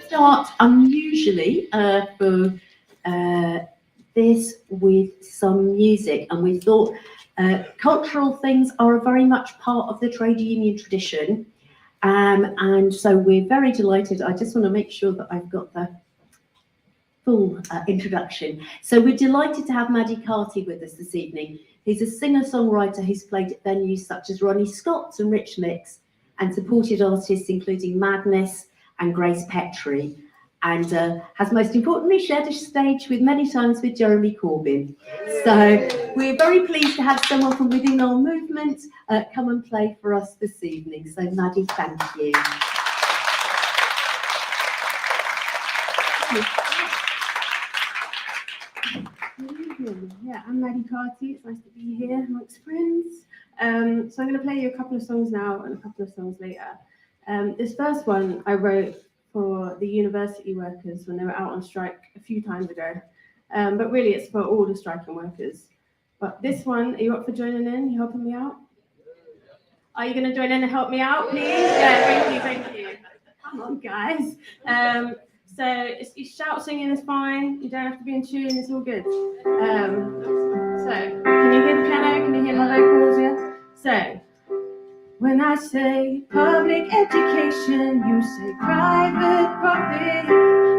Start unusually for this with some music, and we thought cultural things are very much part of the trade union tradition, and so we're very delighted. I just want to make sure that I've got the full introduction. So we're delighted to have Matty Carty with us this evening. He's a singer-songwriter who's played at venues such as Ronnie Scott's and Rich Mix, and supported artists including Madness and Grace Petrie, and has most importantly shared a stage with many times with Jeremy Corbyn. So we're very pleased to have someone from within our movement come and play for us this evening. So Matty, thank you. Good evening. Yeah, I'm Matty Carty. It's nice to be here amongst friends. So I'm going to play you a couple of songs now and a couple of songs later. This first one I wrote for the university workers when they were out on strike a few times ago. But really it's for all the striking workers. But this one, are you up for joining in? You helping me out? Are you going to join in and help me out, please? Yeah, thank you. Come on, guys. So you shout singing is fine. You don't have to be in tune. It's all good. So can you hear the piano? Can you hear my vocals? Yeah. So when I say public education, you say private profit.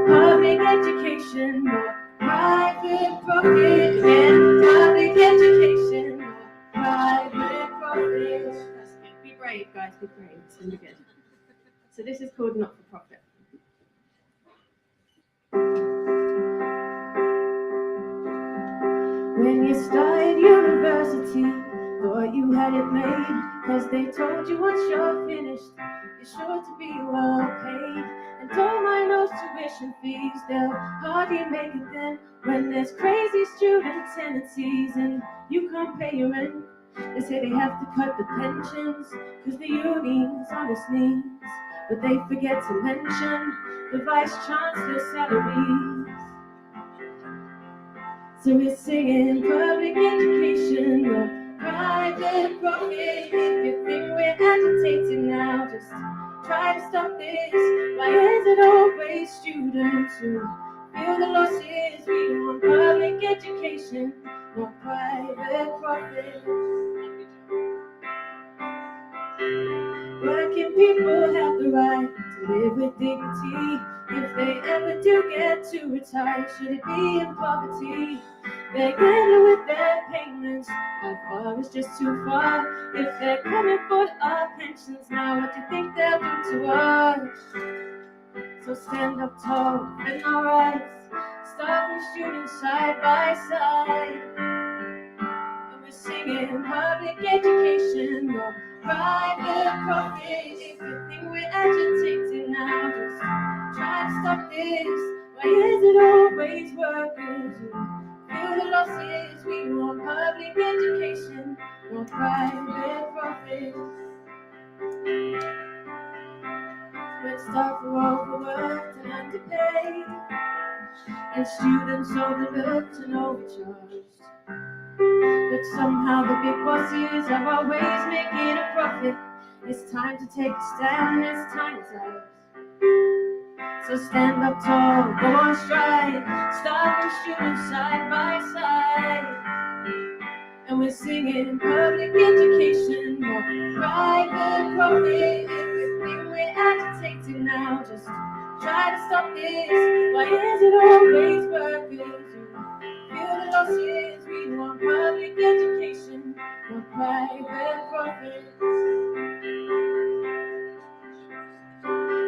Public education, or private profit. Again, public education, or private profit. That's good. Be brave, guys. Be brave. It's gonna be good. So this is called not for profit. When you started university, thought you had it made, cause they told you once you're finished, you're sure to be well paid. And don't mind those tuition fees, they'll hardly make it then, when there's crazy student tendencies and you can't pay your rent. They say they have to cut the pensions, cause the union's on its knees, but they forget to mention the vice chancellor's salaries. So we're singing public education or private profit. If you think we're agitating now, just try to stop this. Why is it always students who feel the losses? We want public education, not private profit. Working people have the right to live with dignity. If they ever do get to retire, should it be in poverty? They're gambling with their payments. How far is just too far? If they're coming for our pensions now, what do you think they'll do to us? So stand up tall and our rights, starving students side by side. And we're singing public education or private profit. If you think we're agitating now, just try to stop this. Why is it always workers who feel the losses? We want public education, not private profit. When staff are overworked and underpaid, and students overlooked and overcharged. But somehow the big bosses are always making a profit. It's time to take a stand, this time is ours. So stand up tall, go on strike, staff and students side by side. And we're singing public education or private profit. If you think we're agitating now, just try to stop this. Why is it always workers who feel the losses? We want public education or private profit.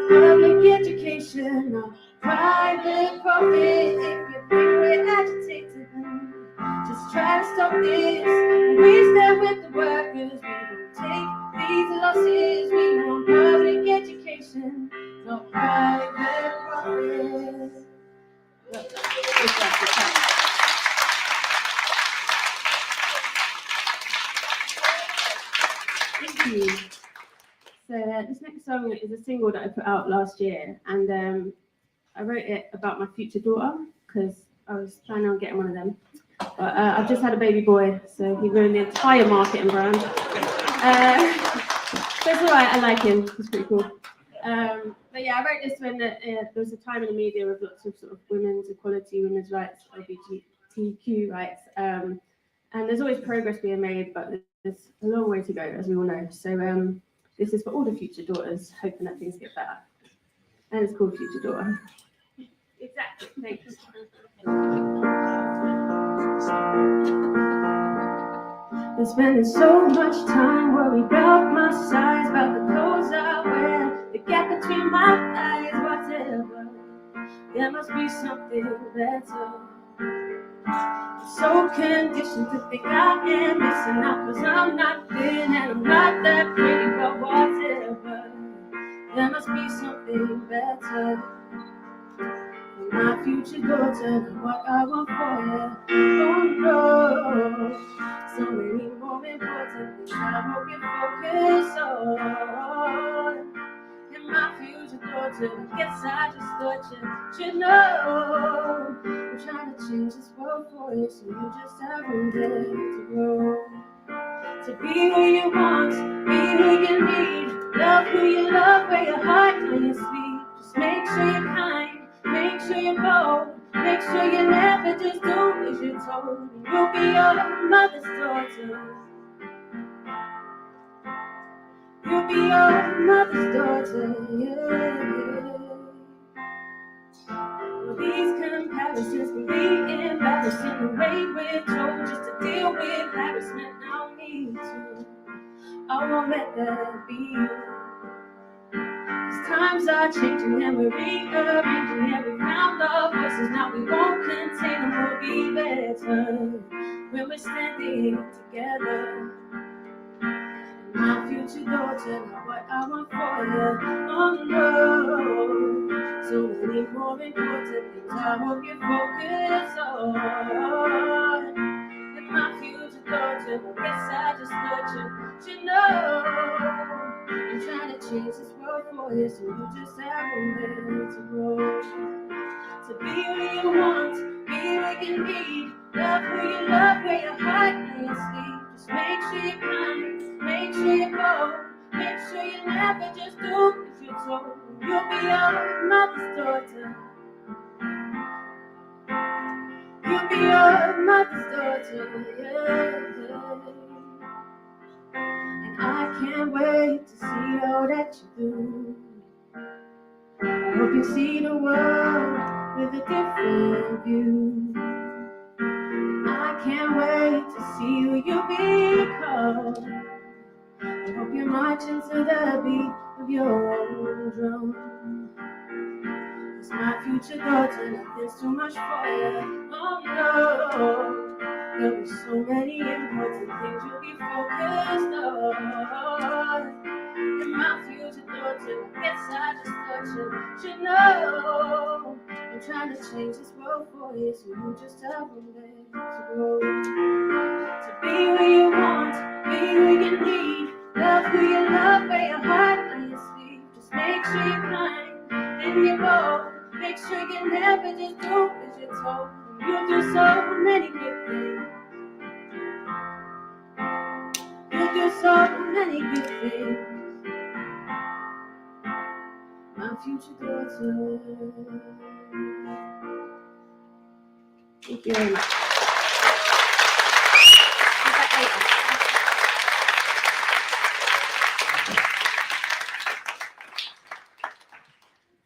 Public education or private profit. If you think we're agitated, just try to stop this. We stand with the workers. We won't take these losses. We want public education, not private profit. Thank you. So this next song is a single that I put out last year, and I wrote it about my future daughter because I was planning on getting one of them. But I've just had a baby boy, so he ruined the entire marketing brand. So it's all right, I like him. He's pretty cool. But yeah, I wrote this when there was a time in the media with lots of sort of women's equality, women's rights, LGBTQ rights, and there's always progress being made, but there's a long way to go, as we all know. So this is for all the future daughters, hoping that things get better. And it's called Future Daughter. Exactly, thanks. Been spending so much time worried about my size, about the clothes I wear, the gap between my thighs, whatever. There must be something better. I'm so conditioned to think I am missing out, cause I'm not thin and I'm not that pretty, but whatever. There must be something better. My future daughter, what I want for her. Oh no, so many more more important things I hope you focus on. And my future daughter, I guess I just thought you should know. I'm trying to change this world for you, so you just have room there to grow. To be who you want, be who you need, love who you love, wear your heart on your sleeve. Just make sure you're kind, make sure you're bold, make sure you never just do as you're told. You'll be your mother's daughter. You'll be your mother's daughter, yeah. Well, these comparisons can be embarrassing. The way we're told just to deal with harassment. I don't need to, I won't let that be. 'Cause times are changing and we're rearranging. Yeah, we found our voices, now we won't contain them. We'll be better when we're standing together. My future daughter, not what I want for you. Oh no, so many more important things I hope you focus on. And my future daughter, I guess I just thought you should know. I'm trying to change this world for you, so you just have a way to grow. To be who you want, be who you need, love who you love, wear your heart on your sleeve. Just make sure you're kind, make sure you're bold, make sure you never just do as you're told. You'll be your mother's daughter. You'll be your mother's daughter, yeah. And I can't wait to see all that you do. I hope you see the world with a different view. I can't wait to see who you become. I hope you're marching to the beat of your own drum. 'Cause my future daughter, nothing's too much for you. Oh no, there'll be so many important things you'll be focused on. And my future daughter, I guess I just thought you should know. I'm trying to change this world for you, so you just have a way to grow. To be who you want, be who you need, love who you love, wear your heart on your sleeve. Just make sure you're kind and you're bold. Make sure you never just do as you're told. You'll do so many good things. You'll do so many good things. My future daughter. Thank you very much.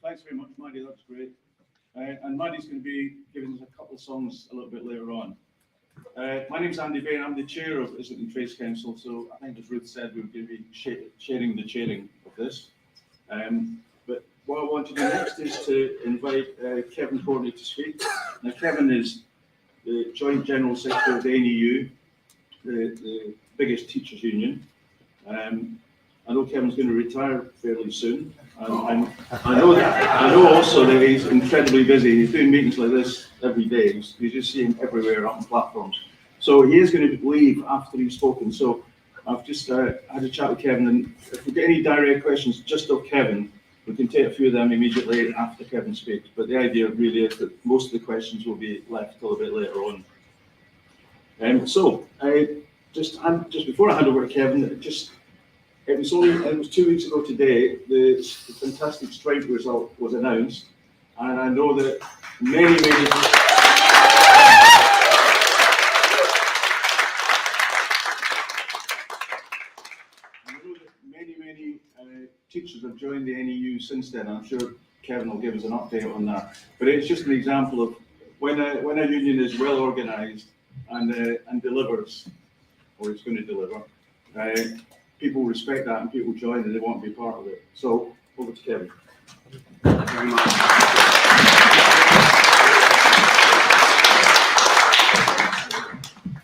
Thanks very much, Matty. That's great. And Matty's going to be giving us a couple of songs a little bit later on. My name's Andy Bain. I'm the chair of Islington Trades Council. So I think, as Ruth said, we're going to be sharing the chairing of this. But what I want to do next is to invite Kevin Courtney to speak. Now, Kevin is the Joint General Secretary of the NEU, the biggest teachers' union. I know Kevin's going to retire fairly soon. I know also that he's incredibly busy. He's doing meetings like this every day. You just see him everywhere on platforms. So he is going to leave after he's spoken. So I've just had a chat with Kevin, and if we get any direct questions just of Kevin, we can take a few of them immediately after Kevin speaks. But the idea really is that most of the questions will be left till a bit later on. Just before I hand over to Kevin, it was 2 weeks ago today, the fantastic strike result was announced, and I know that many teachers have joined the NEU since then. I'm sure Kevin will give us an update on that. But it's just an example of when a union is well organised and delivers, or it's going to deliver, people respect that and people join and they want to be part of it. So over to Kevin. Thank you very much.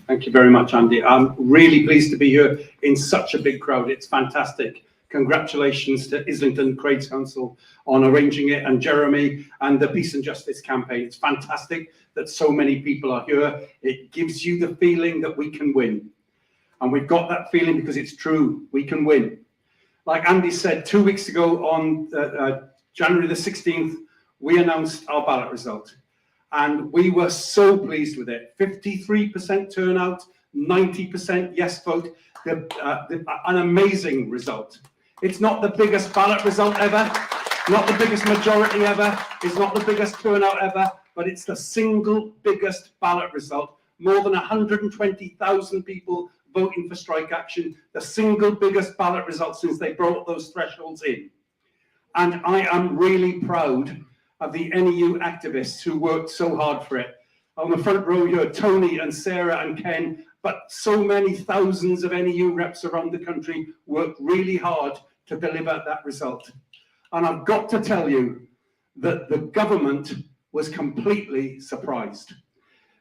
Thank you very much, Andy. I'm really pleased to be here in such a big crowd. It's fantastic. Congratulations to Islington Trades Council on arranging it, and Jeremy and the Peace and Justice campaign. It's fantastic that so many people are here. It gives you the feeling that we can win. And we've got that feeling because it's true. We can win. Like Andy said, 2 weeks ago on January the 16th, we announced our ballot result. And we were so pleased with it. 53% turnout, 90% yes vote, an amazing result. It's not the biggest ballot result ever, not the biggest majority ever, it's not the biggest turnout ever, but it's the single biggest ballot result. More than 120,000 people voting for strike action, the single biggest ballot result since they brought those thresholds in. And I am really proud of the NEU activists who worked so hard for it. On the front row here, Tony and Sarah and Ken, but so many thousands of NEU reps around the country worked really hard to deliver that result. And I've got to tell you that the government was completely surprised.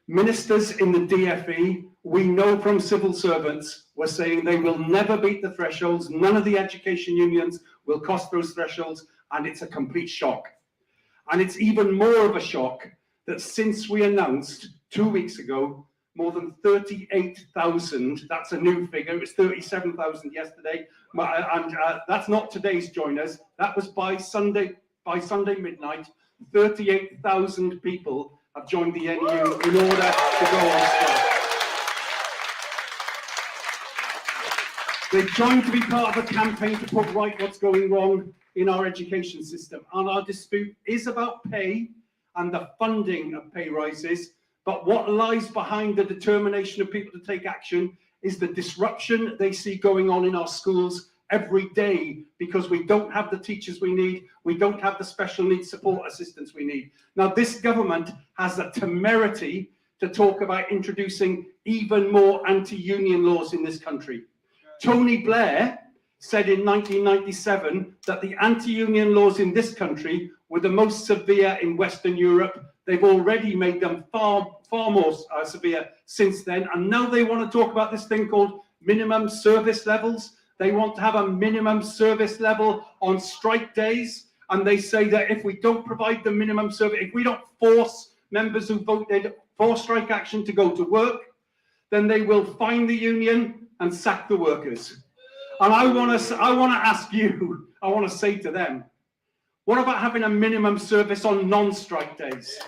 Ministers in the DFE, we know from civil servants, were saying they will never beat the thresholds, none of the education unions will cross those thresholds, and it's a complete shock. And it's even more of a shock that since we announced 2 weeks ago, more than 38,000, that's a new figure, it was 37,000 yesterday, and that's not today's joiners, that was by Sunday midnight, 38,000 people have joined the NEU in order to go on strike. They've joined to be part of a campaign to put right what's going wrong in our education system. And our dispute is about pay and the funding of pay rises, but what lies behind the determination of people to take action is the disruption they see going on in our schools every day because we don't have the teachers we need, we don't have the special needs support assistants we need. Now, this government has the temerity to talk about introducing even more anti-union laws in this country. Tony Blair said in 1997 that the anti-union laws in this country were the most severe in Western Europe. They've already made them far more severe since then. And now they want to talk about this thing called minimum service levels. They want to have a minimum service level on strike days. And they say that if we don't provide the minimum service, if we don't force members who voted for strike action to go to work, then they will fine the union and sack the workers. And I want to ask you, I want to say to them, what about having a minimum service on non-strike days?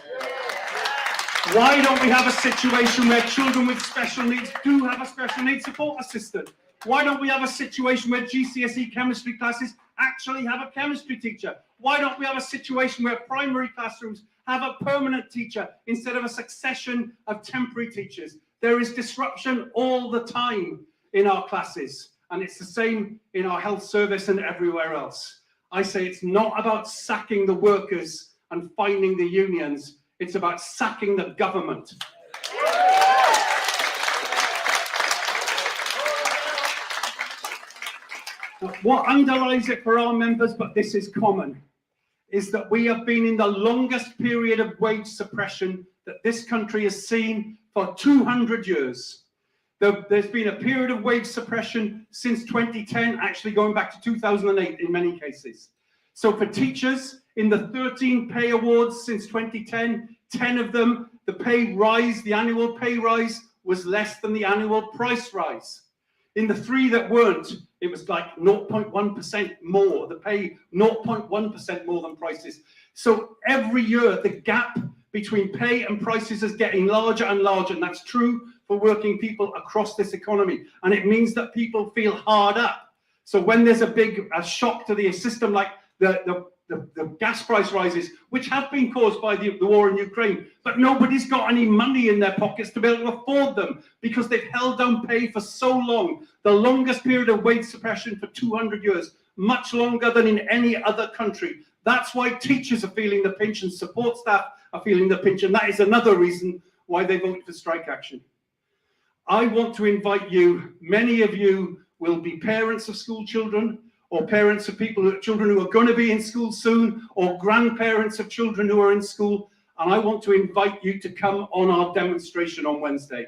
Why don't we have a situation where children with special needs do have a special needs support assistant? Why don't we have a situation where GCSE chemistry classes actually have a chemistry teacher? Why don't we have a situation where primary classrooms have a permanent teacher instead of a succession of temporary teachers? There is disruption all the time in our classes, and it's the same in our health service and everywhere else. I say it's not about sacking the workers and fining the unions, it's about sacking the government. What underlies it for our members, but this is common, is that we have been in the longest period of wage suppression that this country has seen for 200 years. There's been a period of wage suppression since 2010, actually going back to 2008 in many cases. So for teachers, in the 13 pay awards since 2010, 10 of them, the pay rise, the annual pay rise was less than the annual price rise. In the 3 that weren't, it was like 0.1% more, the pay 0.1% more than prices. So every year, the gap between pay and prices is getting larger and larger, and that's true for working people across this economy. And it means that people feel hard up. So when there's a shock to the system, like the gas price rises, which have been caused by the war in Ukraine, but nobody's got any money in their pockets to be able to afford them because they've held down pay for so long, the longest period of wage suppression for 200 years, much longer than in any other country. That's why teachers are feeling the pinch and support staff are feeling the pinch, and that is another reason why they voted for strike action. I want to invite you, many of you will be parents of school children, or parents of children who are going to be in school soon, or grandparents of children who are in school, and I want to invite you to come on our demonstration on Wednesday.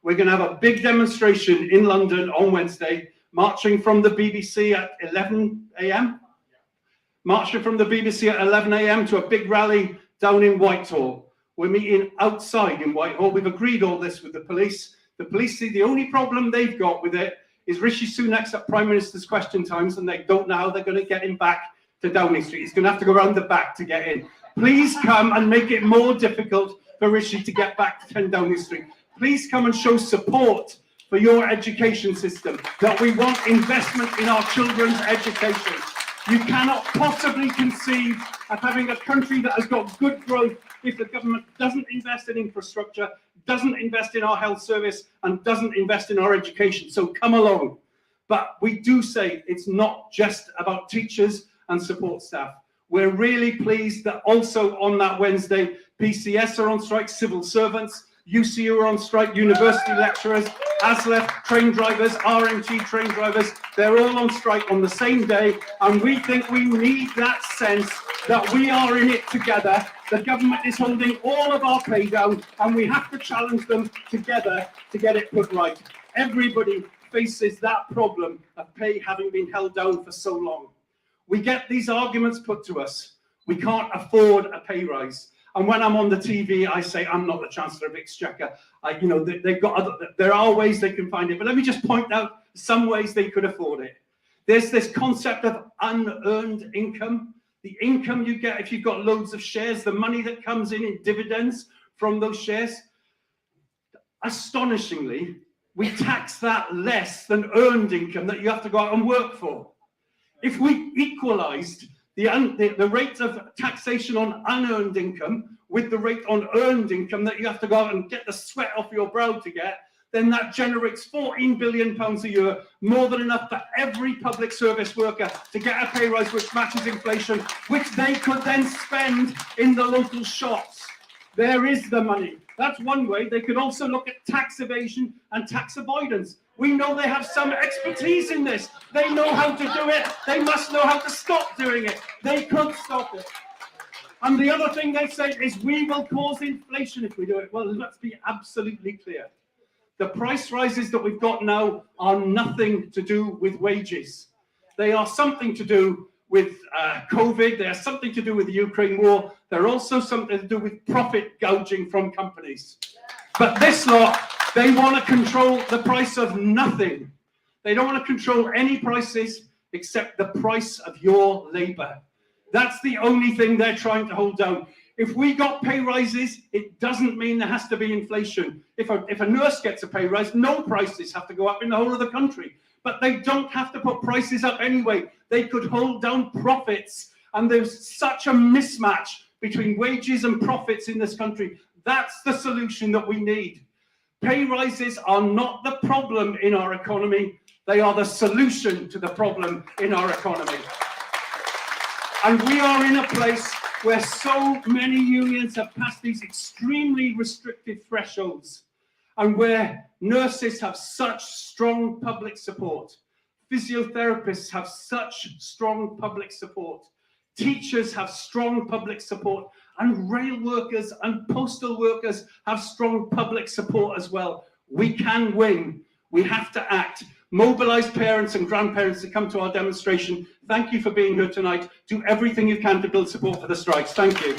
We're going to have a big demonstration in London on Wednesday, marching from the BBC at 11 a.m. Marching from the BBC at 11 a.m. to a big rally down in Whitehall. We're meeting outside in Whitehall. We've agreed all this with the police The police see the only problem they've got with it is Rishi Sunak's at Prime Minister's question times and they don't know how they're going to get him back to Downing Street. He's going to have to go around the back to get in. Please come and make it more difficult for Rishi to get back to 10 Downing Street. Please come and show support for your education system, that we want investment in our children's education. You cannot possibly conceive of having a country that has got good growth if the government doesn't invest in infrastructure, doesn't invest in our health service, and doesn't invest in our education. So come along. But we do say it's not just about teachers and support staff. We're really pleased that also on that Wednesday, PCS are on strike, civil servants, UCU are on strike, university lecturers, ASLEF train drivers, RMT train drivers, they're all on strike on the same day, and we think we need that sense that we are in it together. The government is holding all of our pay down, and we have to challenge them together to get it put right. Everybody faces that problem of pay having been held down for so long. We get these arguments put to us. We can't afford a pay rise. And when I'm on the TV, I say, I'm not the Chancellor of Exchequer. They've got there are ways they can find it. But let me just point out some ways they could afford it. There's this concept of unearned income. The income you get if you've got loads of shares, the money that comes in dividends from those shares. Astonishingly, we tax that less than earned income that you have to go out and work for. If we equalised the rate of taxation on unearned income with the rate on earned income that you have to go out and get the sweat off your brow to get, then that generates £14 billion a year, more than enough for every public service worker to get a pay rise which matches inflation, which they could then spend in the local shops. There is the money. That's one way. They could also look at tax evasion and tax avoidance. We know they have some expertise in this. They know how to do it. They must know how to stop doing it. They could stop it. And the other thing they say is we will cause inflation if we do it. Well, let's be absolutely clear. The price rises that we've got now are nothing to do with wages. They are something to do with COVID. They are something to do with the Ukraine war. They're also something to do with profit gouging from companies. But this lot, they want to control the price of nothing. They don't want to control any prices except the price of your labour. That's the only thing they're trying to hold down. If we got pay rises, it doesn't mean there has to be inflation. If a nurse gets a pay rise, no prices have to go up in the whole of the country. But they don't have to put prices up anyway. They could hold down profits. And there's such a mismatch between wages and profits in this country. That's the solution that we need. Pay rises are not the problem in our economy. They are the solution to the problem in our economy. And we are in a place where so many unions have passed these extremely restrictive thresholds, and where nurses have such strong public support, physiotherapists have such strong public support, teachers have strong public support, and rail workers and postal workers have strong public support as well. We can win. We have to act. Mobilise parents and grandparents to come to our demonstration. Thank you for being here tonight. Do everything you can to build support for the strikes. Thank you.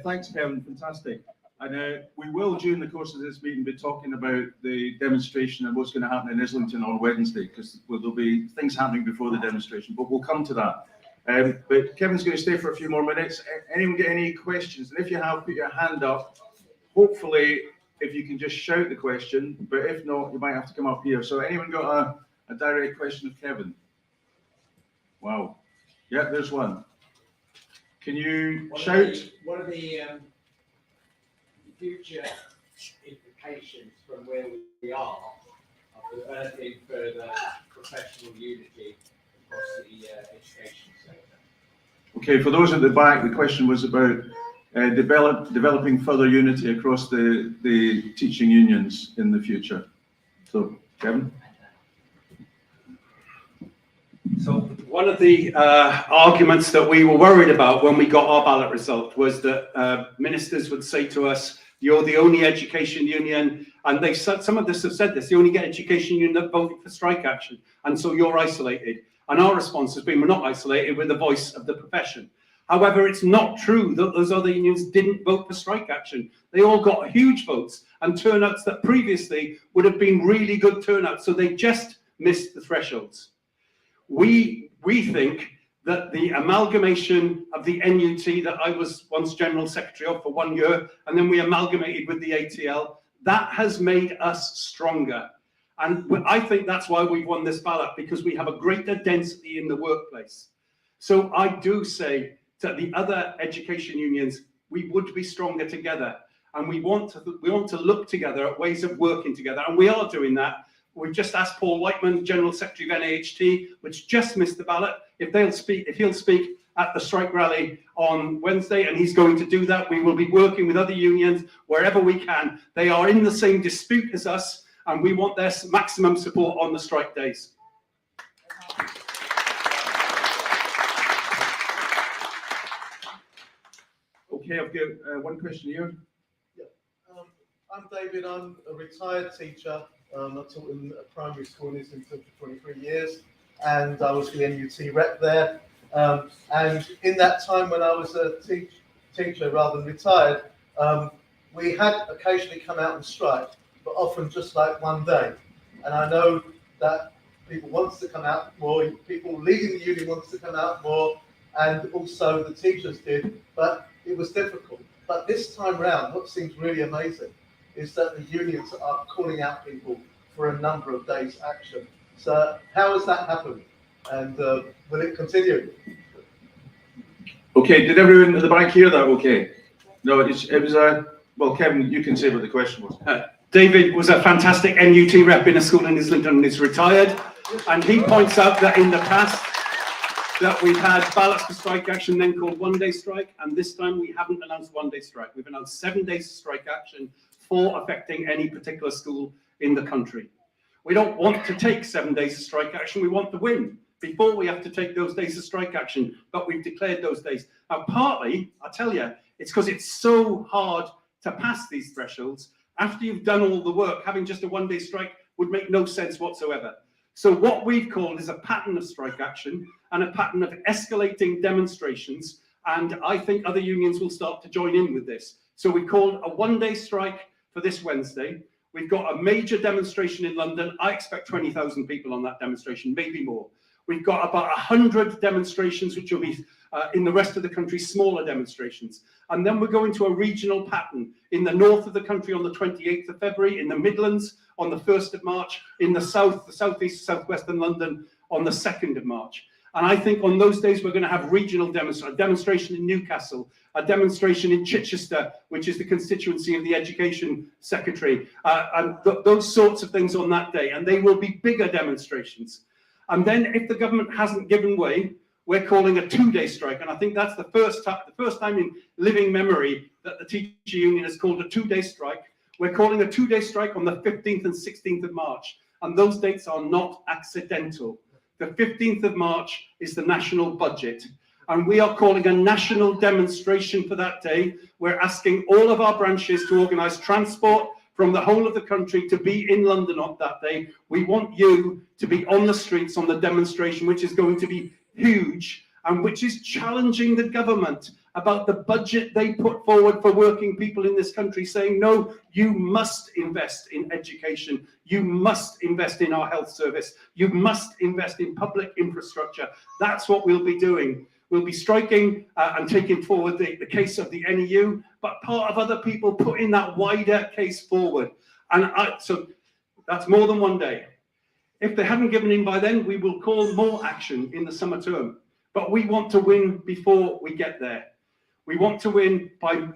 Thanks, Kevin. Fantastic. And we will, during the course of this meeting, be talking about the demonstration and what's going to happen in Islington on Wednesday, because there'll be things happening before the demonstration, but we'll come to that. But Kevin's going to stay for a few more minutes. Anyone get any questions? And if you have, put your hand up. Hopefully, if you can just shout the question, but if not, you might have to come up here. So anyone got a direct question of Kevin? Wow. Yeah, there's one. Can you shout? What are the future implications from where we are of developing further professional unity across the education sector? Okay, for those at the back, the question was about developing further unity across the teaching unions in the future. So, Kevin? So one of the arguments that we were worried about when we got our ballot result was that ministers would say to us, "You're the only education union," and they said, some of us have said this, "The only education union that voted for strike action, and so you're isolated." And our response has been, we're not isolated, we're the voice of the profession. However, it's not true that those other unions didn't vote for strike action. They all got huge votes and turnouts that previously would have been really good turnouts, so they just missed the thresholds. We think that the amalgamation of the NUT that I was once General Secretary of for 1 year, and then we amalgamated with the ATL, that has made us stronger. And I think that's why we've won this ballot, because we have a greater density in the workplace. So I do say to the other education unions, we would be stronger together. And we want to look together at ways of working together. And we are doing that. We've just asked Paul Whiteman, General Secretary of NAHT, which just missed the ballot, if he'll speak at the strike rally on Wednesday, and he's going to do that. We will be working with other unions wherever we can. They are in the same dispute as us, and we want their maximum support on the strike days. Okay, I've got one question here. I'm David. I'm a retired teacher. I taught in a primary school in Islington for 23 years, and I was the NUT rep there. And in that time when I was a teacher rather than retired, we had occasionally come out and strike, but often just like one day. And I know that people want to come out more, people leading the union wants to come out more, and also the teachers did, but it was difficult. But this time round, what seems really amazing is that the unions are calling out people for a number of days' action. So how has that happened? And will it continue? Okay, did everyone at the back hear that okay? No, it was well, Kevin, you can say what the question was. David was a fantastic NUT rep in a school in Islington and is retired. And he points out that in the past, that we've had ballots for strike action, then called one-day strike, and this time we haven't announced one-day strike. We've announced 7 days of strike action for affecting any particular school in the country. We don't want to take 7 days of strike action, we want to win before we have to take those days of strike action, but we've declared those days. Now, partly, I tell you, it's because it's so hard to pass these thresholds. After you've done all the work, having just a one-day strike would make no sense whatsoever. So what we've called is a pattern of strike action and a pattern of escalating demonstrations, and I think other unions will start to join in with this. So we called a one-day strike for this Wednesday. We've got a major demonstration in London. I expect 20,000 people on that demonstration, maybe more. We've got about 100 demonstrations, which will be in the rest of the country, smaller demonstrations. And then we're going to a regional pattern in the north of the country on the 28th of February, in the Midlands on the 1st of March, in the south, the southeast, southwestern London on the 2nd of March. And I think on those days, we're going to have regional demonstrations, a demonstration in Newcastle, a demonstration in Chichester, which is the constituency of the Education Secretary, and those sorts of things on that day. And they will be bigger demonstrations. And then if the government hasn't given way, we're calling a 2-day strike. And I think that's the first time in living memory that the teacher union has called a 2-day strike. We're calling a 2-day strike on the 15th and 16th of March. And those dates are not accidental. The 15th of March is the national budget. And we are calling a national demonstration for that day. We're asking all of our branches to organise transport from the whole of the country to be in London on that day. We want you to be on the streets on the demonstration, which is going to be huge and which is challenging the government about the budget they put forward for working people in this country, saying, no, you must invest in education, you must invest in our health service, you must invest in public infrastructure. That's what we'll be doing. We'll be striking and taking forward the case of the NEU, but part of other people putting that wider case forward. And so that's more than 1 day. If they haven't given in by then, we will call more action in the summer term. But we want to win before we get there. We want to win by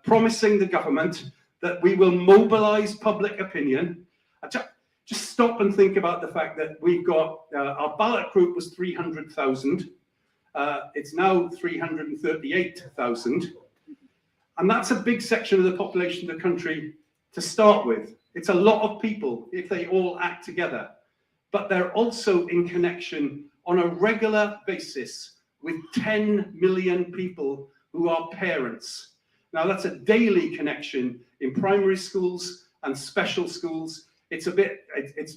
promising the government that we will mobilise public opinion. Just stop and think about the fact that we've got, our ballot group was 300,000. It's now 338,000. And that's a big section of the population of the country to start with. It's a lot of people if they all act together. But they're also in connection on a regular basis with 10 million people who are parents. Now that's a daily connection in primary schools and special schools. It's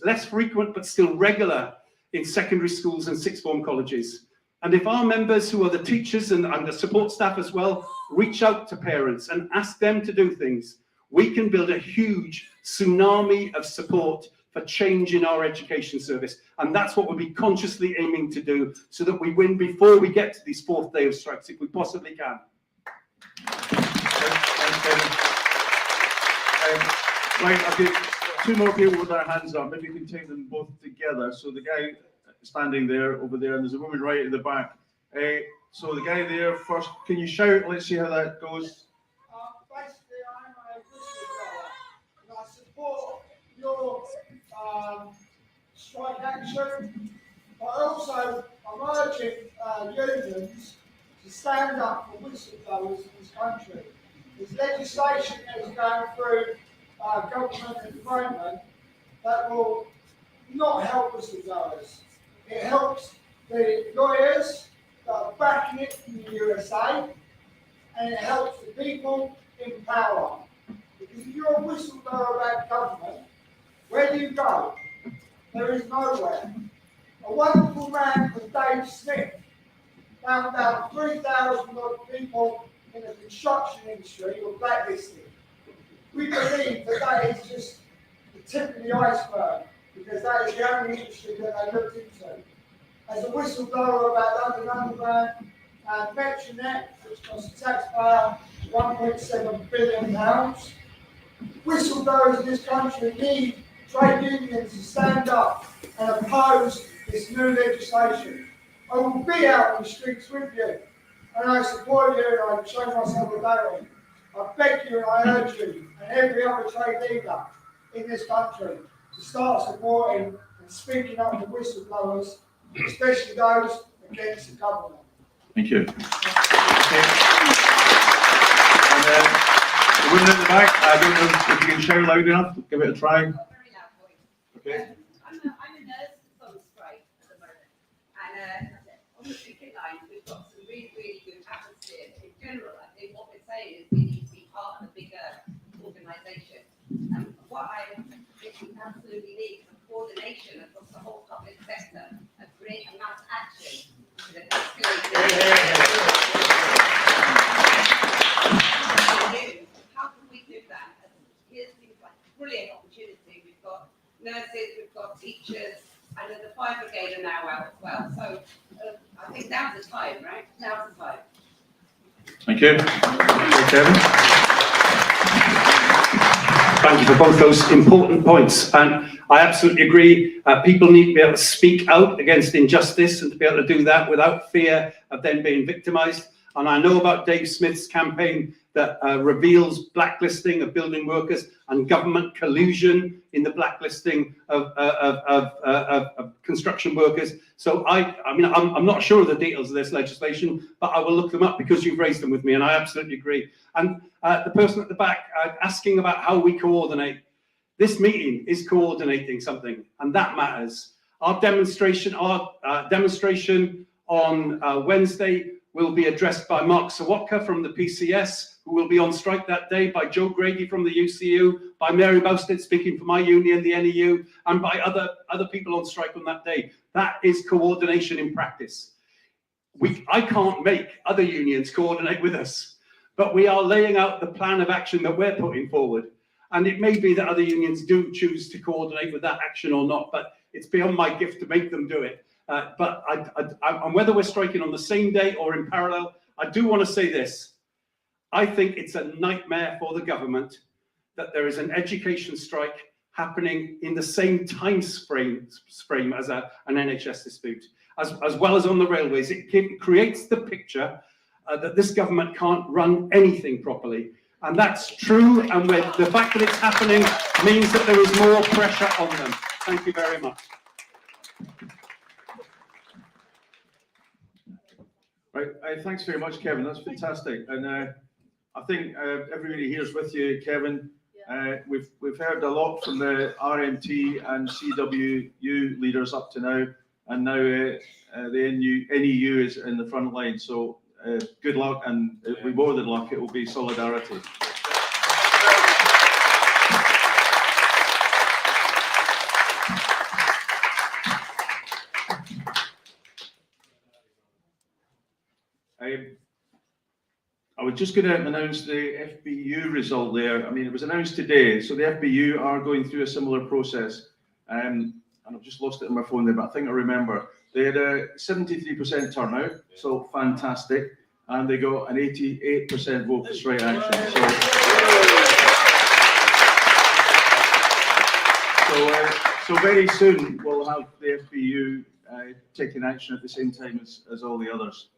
less frequent, but still regular in secondary schools and sixth form colleges. And if our members, who are the teachers and the support staff as well, reach out to parents and ask them to do things, we can build a huge tsunami of support for change in our education service. And that's what we'll be consciously aiming to do, so that we win before we get to this fourth day of strikes, if we possibly can. Right, I've got two more people with their hands up. Maybe we can take them both together. So the guy standing there, over there, and there's a woman right at the back. So the guy there first, can you shout? Let's see how that goes. Basically, I'm a whistleblower, and I support your strike action, but also I'm urging unions to stand up for whistleblowers in this country. There's legislation that is going through government at the moment that will not help whistleblowers. It helps the lawyers that are backing it from the USA, and it helps the people in power. Because if you're a whistleblower about government, where do you go? There is nowhere. A wonderful man called Dave Smith found about 3,000 odd people in the construction industry were blacklisted. We believe that that is just the tip of the iceberg, because that is the only industry that they looked into. As a whistleblower about London Underground and Metronet, which cost the taxpayer £1.7 billion, whistleblowers in this country need trade unions to stand up and oppose this new legislation. I will be out on the streets with you, and I support you, and I show my solidarity. I beg you and I urge you, and every other trade leader in this country, to start supporting and speaking up for whistleblowers, especially those against the government. Thank you. Okay. And the woman at the back, I don't know if you can shout loud enough. Give it a try. Very loud voice. Okay. I'm a nurse that's on strike at the moment, and on the picket line we've got some really, really good atmosphere. In general, I think what we're saying is we need to be part of a bigger organisation. What I think we absolutely need is a coordination across the whole public sector and create a mass action. How can we do that? Here's things like a brilliant opportunity. We've got nurses, we've got teachers, and then the fire brigade are now out as well. So I think now's the time, right? Now's the time. Thank you. Kevin. Thank you for both those important points. And I absolutely agree. People need to be able to speak out against injustice, and to be able to do that without fear of them being victimised. And I know about Dave Smith's campaign that reveals blacklisting of building workers and government collusion in the blacklisting of construction workers. So I'm not sure of the details of this legislation, but I will look them up because you've raised them with me, and I absolutely agree. And the person at the back asking about how we coordinate. This meeting is coordinating something, and that matters. Our demonstration on Wednesday will be addressed by Mark Sawatka from the PCS, who will be on strike that day, by Joe Grady from the UCU, by Mary Bousted speaking for my union, the NEU, and by other people on strike on that day. That is coordination in practice. I can't make other unions coordinate with us, but we are laying out the plan of action that we're putting forward. And it may be that other unions do choose to coordinate with that action or not, but it's beyond my gift to make them do it. But whether we're striking on the same day or in parallel, I do want to say this. I think it's a nightmare for the government that there is an education strike happening in the same time frame as an NHS dispute, as well as on the railways. It creates the picture that this government can't run anything properly. And that's true, and the fact that it's happening means that there is more pressure on them. Thank you very much. Right, thanks very much, Kevin. That's fantastic. And I think everybody here is with you, Kevin. We've heard a lot from the RMT and CWU leaders up to now. and now the NEU is in the front line. So good luck, and it'll be more than luck, it will be solidarity. I was just going to announce the FBU result there. I mean, it was announced today, so the FBU are going through a similar process. And I've just lost it on my phone there, but I think I remember. They had a 73% turnout, so fantastic. And they got an 88% vote for straight action. So very soon we'll have the FBU taking action at the same time as all the others.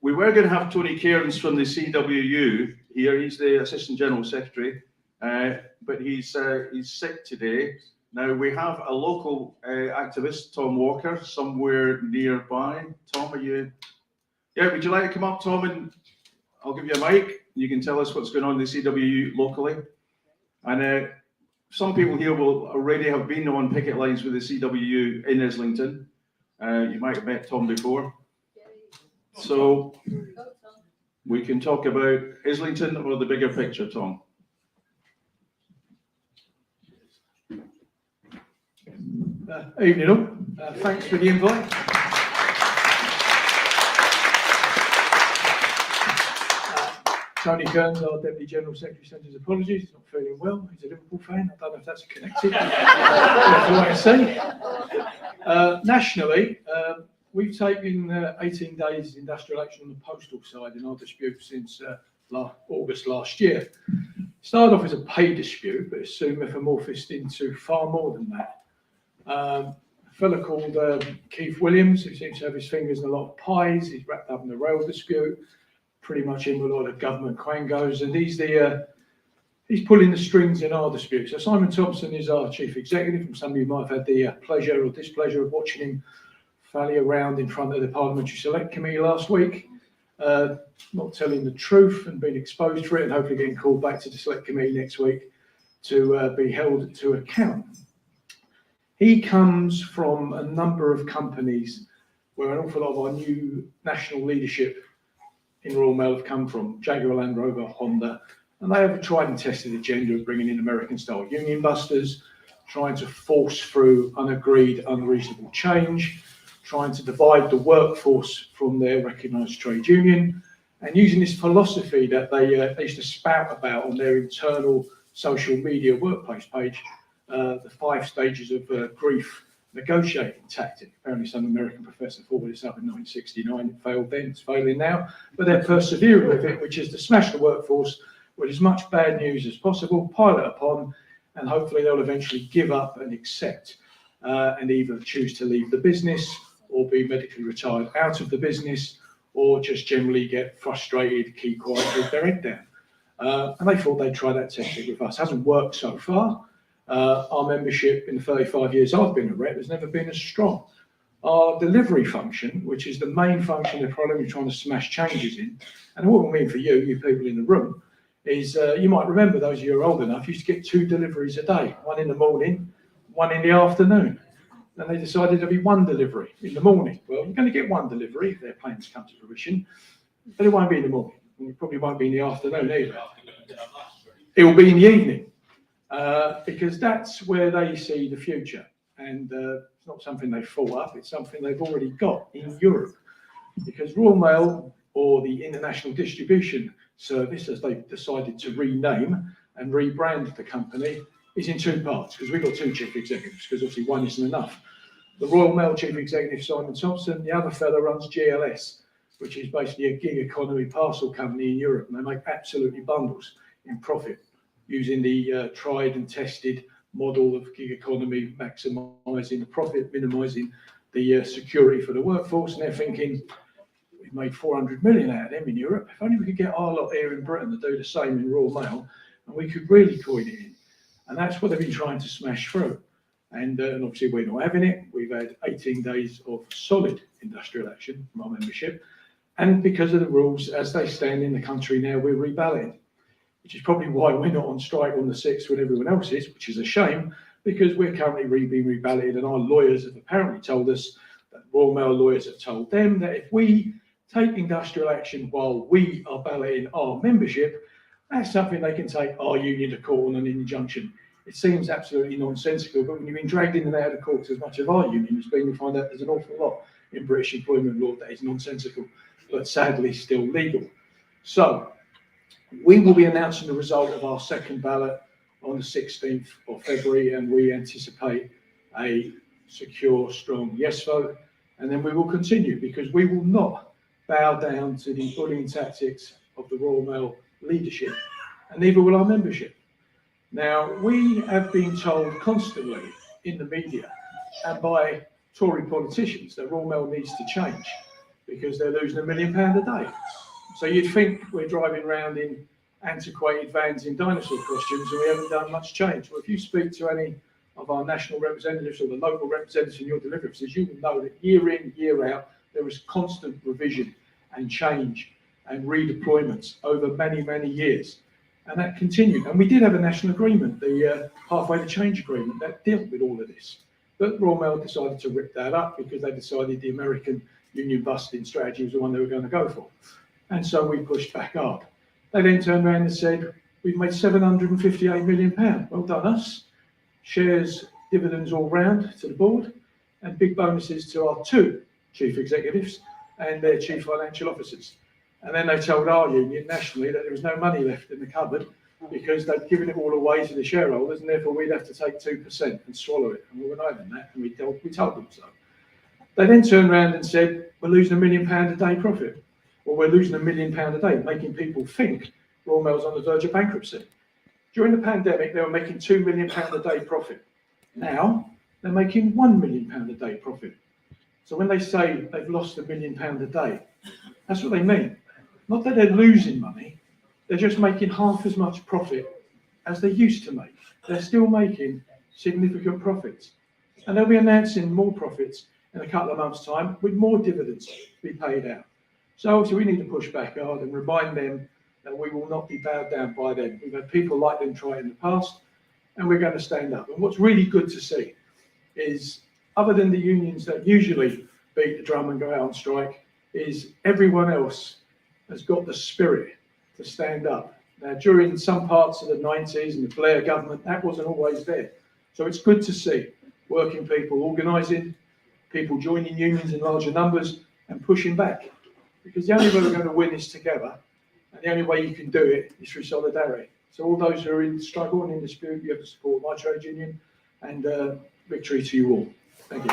We were going to have Tony Cairns from the CWU here. He's the Assistant General Secretary, but he's sick today. Now we have a local activist, Tom Walker, somewhere nearby. Tom, are you? Yeah, would you like to come up, Tom, and I'll give you a mic. You can tell us what's going on in the CWU locally. And some people here will already have been on picket lines with the CWU in Islington. You might have met Tom before. So we can talk about Islington or the bigger picture, Tom. Evening all. Thanks for the invite. Tony Cairns, our Deputy General Secretary, sends his apologies. He's not feeling well. He's a Liverpool fan. I don't know if that's connected. That's what I see. Nationally, we've taken 18 days industrial action on the postal side in our dispute since August last year. Started off as a pay dispute, but it's soon metamorphosed into far more than that. A fella called Keith Williams, who seems to have his fingers in a lot of pies. He's wrapped up in the rail dispute, pretty much in with a lot of government quangos, and he's pulling the strings in our dispute. So Simon Thompson is our chief executive, and some of you might have had the pleasure or displeasure of watching him fally around in front of the Parliamentary Select Committee last week, not telling the truth and being exposed for it, and hopefully getting called back to the Select Committee next week to be held to account. He comes from a number of companies where an awful lot of our new national leadership in Royal Mail have come from: Jaguar Land Rover, Honda, and they have a tried and tested agenda of bringing in American-style union busters, trying to force through unagreed, unreasonable change, trying to divide the workforce from their recognised trade union, and using this philosophy that they used to spout about on their internal social media workplace page, the 5 stages of grief negotiating tactic. Apparently some American professor thought this up in 1969. It failed then, it's failing now, but they're persevering with it, which is to smash the workforce with as much bad news as possible, pile it upon, and hopefully they'll eventually give up and accept and either choose to leave the business or be medically retired out of the business, or just generally get frustrated, keep quiet with their head down. And they thought they'd try that tactic with us. Hasn't worked so far. Our membership in the 35 years I've been a rep has never been as strong. Our delivery function, which is the main function of the problem we're trying to smash changes in, and what it will mean for you people in the room, is you might remember, those of you who are old enough, used to get 2 deliveries a day, one in the morning, one in the afternoon. And they decided there'd be 1 delivery in the morning. Well, you're going to get 1 delivery if their plans come to fruition, but it won't be in the morning, and it probably won't be in the afternoon either. It will be in the evening, because that's where they see the future. And it's not something they thought up, it's something they've already got in Europe. Because Royal Mail, or the International Distribution Service, as they've decided to rename and rebrand the company, is in 2 parts, because we've got 2 chief executives, because obviously 1 isn't enough. The Royal Mail chief executive, Simon Thompson, the other fellow runs GLS, which is basically a gig economy parcel company in Europe, and they make absolutely bundles in profit, using the tried and tested model of gig economy, maximising the profit, minimising the security for the workforce. And they're thinking, we've made 400 million out of them in Europe. If only we could get our lot here in Britain to do the same in Royal Mail, and we could really coin it in. And that's what they've been trying to smash through. And obviously we're not having it. We've had 18 days of solid industrial action from our membership. And because of the rules as they stand in the country now, we're reballoting, which is probably why we're not on strike on the 6th when everyone else is, which is a shame, because we're currently being reballoted, and our lawyers have apparently told us, that Royal Mail lawyers have told them, that if we take industrial action while we are balloting our membership, that's something they can take our union to court on an injunction. It seems absolutely nonsensical, but when you've been dragged in and out of court as much of our union has been, you find out there's an awful lot in British employment law that is nonsensical, but sadly still legal. So we will be announcing the result of our second ballot on the 16th of February, and we anticipate a secure, strong yes vote. And then we will continue, because we will not bow down to the bullying tactics of the Royal Mail leadership, and neither will our membership. Now, we have been told constantly in the media and by Tory politicians that Royal Mail needs to change because they're losing £1 million a day. So you'd think we're driving around in antiquated vans in dinosaur costumes and we haven't done much change. Well, if you speak to any of our national representatives or the local representatives in your delivery offices, you will know that year in, year out, there is constant revision and change and redeployments over many, many years. And that continued. And we did have a national agreement, the Halfway to Change agreement, that dealt with all of this. But Royal Mail decided to rip that up because they decided the American union busting strategy was the one they were going to go for. And so we pushed back up. They then turned around and said, we've made £758 million. Well done us. Shares, dividends all round to the board, and big bonuses to our 2 chief executives and their chief financial officers. And then they told our union nationally that there was no money left in the cupboard because they'd given it all away to the shareholders, and therefore we'd have to take 2% and swallow it. And we were knowing that, and we told them so. They then turned around and said, we're losing £1 million a day profit, or we're losing £1 million a day, making people think Royal Mail's on the verge of bankruptcy. During the pandemic, they were making £2 million a day profit. Now they're making £1 million a day profit. So when they say they've lost £1 million a day, that's what they mean. Not that they're losing money, they're just making half as much profit as they used to make. They're still making significant profits. And they'll be announcing more profits in a couple of months' time with more dividends to be paid out. So obviously we need to push back hard and remind them that we will not be bowed down by them. We've had people like them try in the past, and we're going to stand up. And what's really good to see is, other than the unions that usually beat the drum and go out on strike, is everyone else has got the spirit to stand up. Now, during some parts of the 90s and the Blair government, that wasn't always there. So it's good to see working people organising, people joining unions in larger numbers and pushing back. Because the only way we're going to win is together, and the only way you can do it is through solidarity. So all those who are in struggle and in dispute, you have to support my trade union, and victory to you all. Thank you.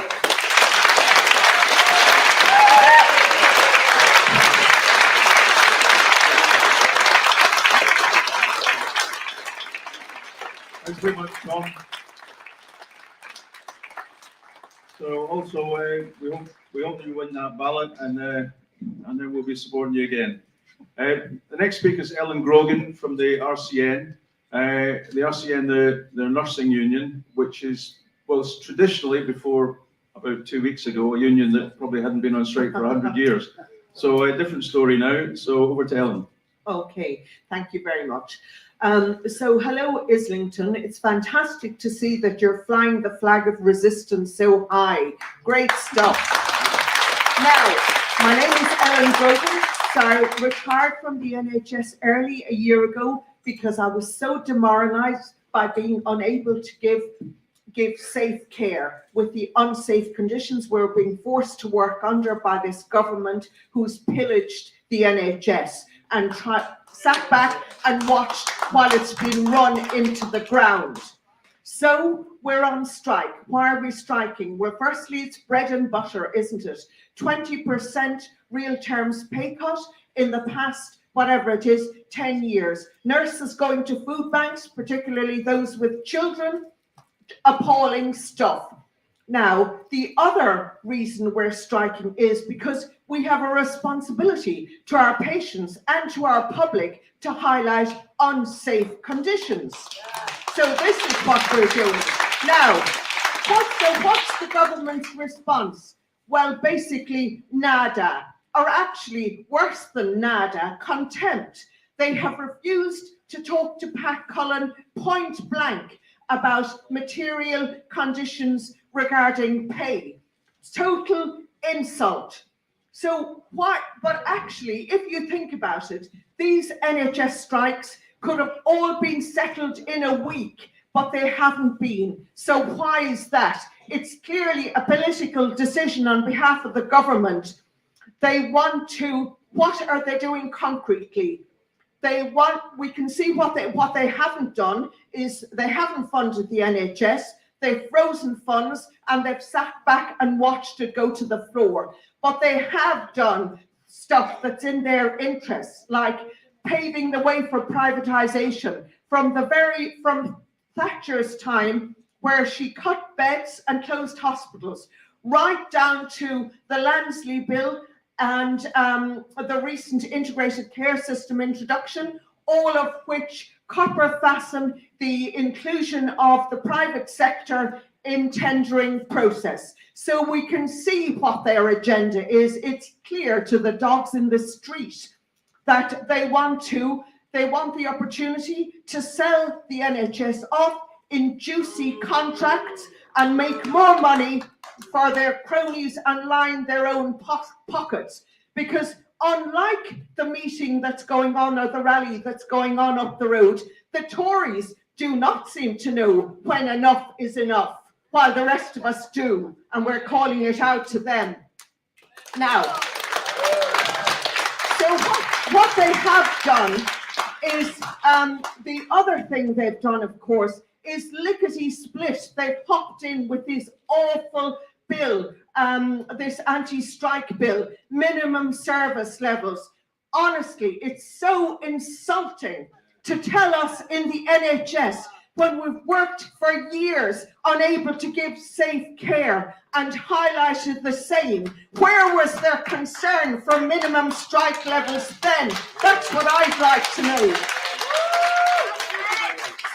Thanks very much, Tom. So also, we hope you win that ballot, and then we'll be supporting you again. The next speaker is Ellen Grogan from the RCN. The RCN, the nursing union, which was traditionally, before about 2 weeks ago, a union that probably hadn't been on strike for 100 years. So a different story now. So over to Ellen. Okay, thank you very much. So hello, Islington. It's fantastic to see that you're flying the flag of resistance so high. Great stuff. Now, my name is Ellen Grogan. So I retired from the NHS early a year ago because I was so demoralised by being unable to give safe care with the unsafe conditions we're being forced to work under by this government who's pillaged the NHS and sat back and watched while it's been run into the ground. So we're on strike. Why are we striking? Well, firstly, it's bread and butter, isn't it? 20% real terms pay cut in the past, whatever it is, 10 years. Nurses going to food banks, particularly those with children, appalling stuff. Now, the other reason we're striking is because we have a responsibility to our patients and to our public to highlight unsafe conditions. So this is what we're doing. Now, what's the government's response? Well, basically, nada, or actually worse than nada, contempt. They have refused to talk to Pat Cullen point blank about material conditions regarding pay. Total insult. So what, but actually, if you think about it, these NHS strikes could have all been settled in a week, but they haven't been. So why is that? It's clearly a political decision on behalf of the government. They want to, what are they doing concretely? They want, we can see what they haven't done is they haven't funded the NHS, they've frozen funds and they've sat back and watched it go to the floor. But they have done stuff that's in their interests, like paving the way for privatisation from Thatcher's time, where she cut beds and closed hospitals, right down to the Lansley Bill and the recent integrated care system introduction, all of which copper fasten the inclusion of the private sector in tendering process. So we can see what their agenda is. It's clear to the dogs in the street that they want the opportunity to sell the NHS off in juicy contracts and make more money for their cronies and line their own pockets. Because unlike the meeting that's going on or the rally that's going on up the road, the Tories do not seem to know when enough is enough, while the rest of us do, and we're calling it out to them. Now, so what they have done is, the other thing they've done, of course, is lickety-split. They've popped in with this awful bill, this anti-strike bill, minimum service levels. Honestly, it's so insulting to tell us in the NHS, when we've worked for years unable to give safe care and highlighted the same. Where was their concern for minimum strike levels then? That's what I'd like to know.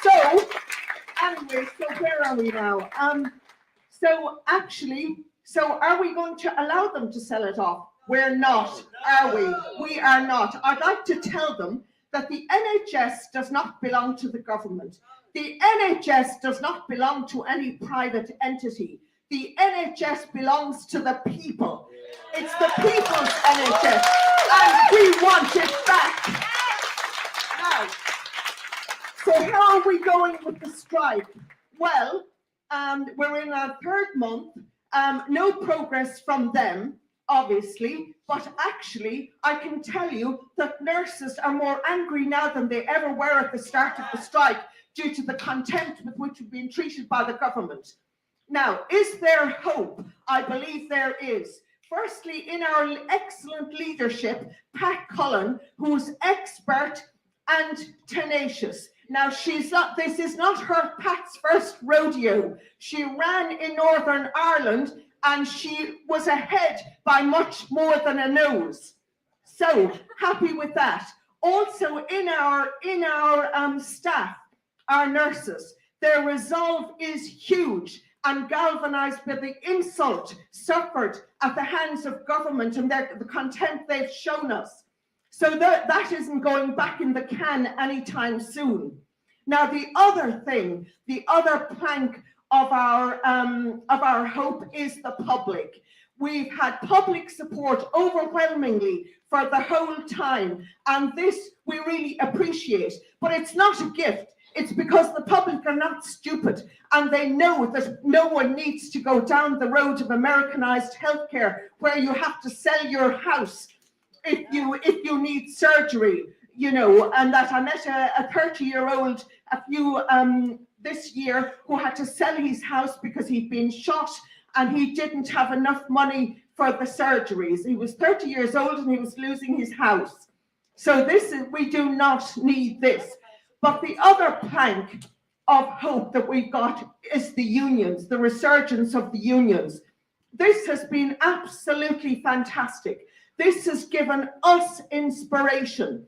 So, anyway, so where are we now? So are we going to allow them to sell it off? We're not, are we? We are not. I'd like to tell them that the NHS does not belong to the government. The NHS does not belong to any private entity. The NHS belongs to the people. It's the people's NHS, and we want it back. Now, so how are we going with the strike? Well, we're in our third month. No progress from them, obviously, but actually, I can tell you that nurses are more angry now than they ever were at the start of the strike, due to the contempt with which we've been treated by the government. Now, is there hope? I believe there is. Firstly, in our excellent leadership, Pat Cullen, who's expert and tenacious. Now, this is not Pat's first rodeo. She ran in Northern Ireland and she was ahead by much more than a nose. So, happy with that. Also, in our staff, our nurses, their resolve is huge and galvanized by the insult suffered at the hands of government and the contempt they've shown us. So that isn't going back in the can anytime soon. Now, the other thing, the other plank of our hope is the public. We've had public support overwhelmingly for the whole time, and this we really appreciate. But it's not a gift. It's because the public are not stupid, and they know that no one needs to go down the road of Americanized healthcare, where you have to sell your house if you need surgery, you know. And that I met a 30-year-old this year who had to sell his house because he'd been shot and he didn't have enough money for the surgeries. He was 30 years old and he was losing his house. So we do not need this. But the other plank of hope that we've got is the unions, the resurgence of the unions. This has been absolutely fantastic. This has given us inspiration,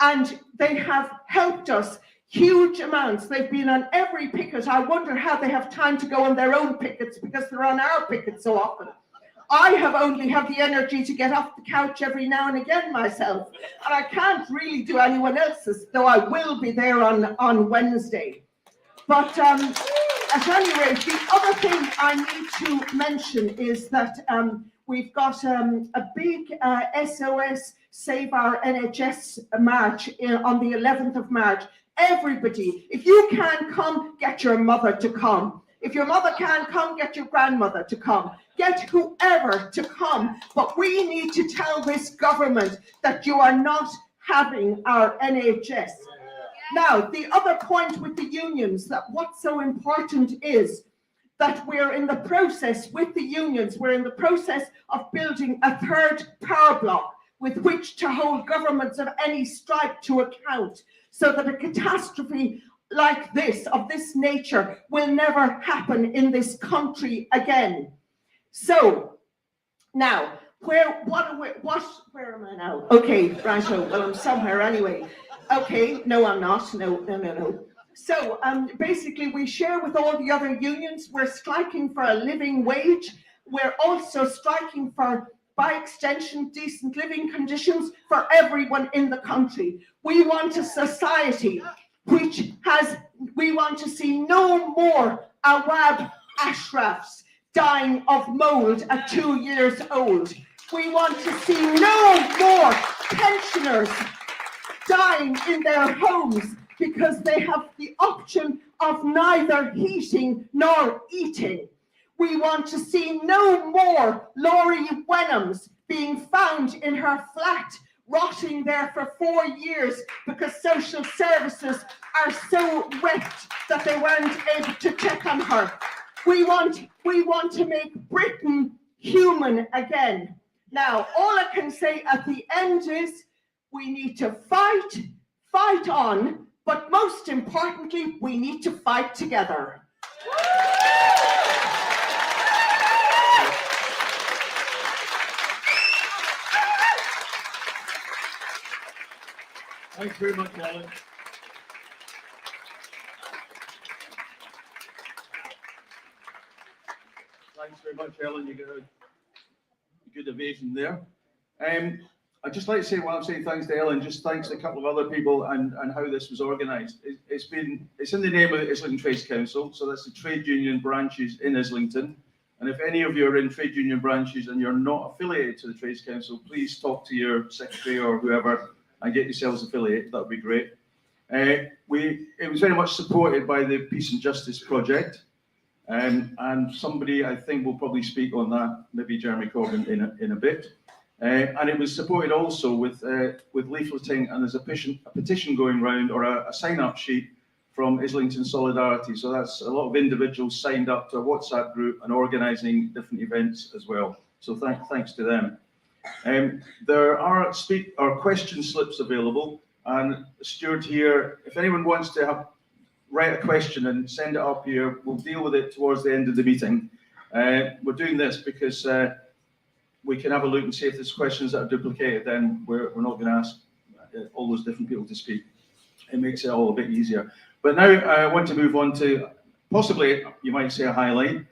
and they have helped us huge amounts. They've been on every picket. I wonder how they have time to go on their own pickets, because they're on our pickets so often. I only have the energy to get off the couch every now and again myself, and I can't really do anyone else's, though I will be there on Wednesday. But at any rate, the other thing I need to mention is that we've got a big SOS Save Our NHS march on the 11th of March. Everybody, if you can come, get your mother to come. If your mother can't come, get your grandmother to come. Get whoever to come. But we need to tell this government that you are not having our NHS. Now, the other point with the unions, that what's so important is that we're in the process with the unions, we're in the process of building a third power block with which to hold governments of any stripe to account, so that a catastrophe like this, of this nature, will never happen in this country again. So, now, where am I now? Okay, righto, well, I'm somewhere anyway. Okay, no, I'm not, no. So, basically, we share with all the other unions. We're striking for a living wage. We're also striking for, by extension, decent living conditions for everyone in the country. We want a society we want to see no more Awab Ashrafs dying of mold at 2 years old. We want to see no more pensioners dying in their homes because they have the option of neither heating nor eating. We want to see no more Laurie Wenhams being found in her flat, rotting there for 4 years because social services are so wrecked that they weren't able to check on her. We want to make Britain human again. Now, all I can say at the end is we need to fight on, but most importantly, we need to fight together. Thanks very much, Ellen. Thanks very much, Ellen. You got a good evasion there. I'd just like to say, while I'm saying thanks to Ellen, just thanks to a couple of other people and how this was organised. It's in the name of the Islington Trades Council, so that's the trade union branches in Islington. And if any of you are in trade union branches and you're not affiliated to the Trades Council, please talk to your secretary or whoever and get yourselves affiliated. That would be great. It was very much supported by the Peace and Justice Project. And somebody, I think, will probably speak on that, maybe Jeremy Corbyn in a bit. And it was supported also with leafleting, and there's a petition going round, or a sign-up sheet from Islington Solidarity. So that's a lot of individuals signed up to a WhatsApp group and organising different events as well. So thanks to them. There are question slips available, and Stuart here, if anyone wants to write a question and send it up here, we'll deal with it towards the end of the meeting. We're doing this because we can have a look and see if there's questions that are duplicated, then we're not going to ask all those different people to speak. It makes it all a bit easier. But now I want to move on to possibly, you might say, a highlight.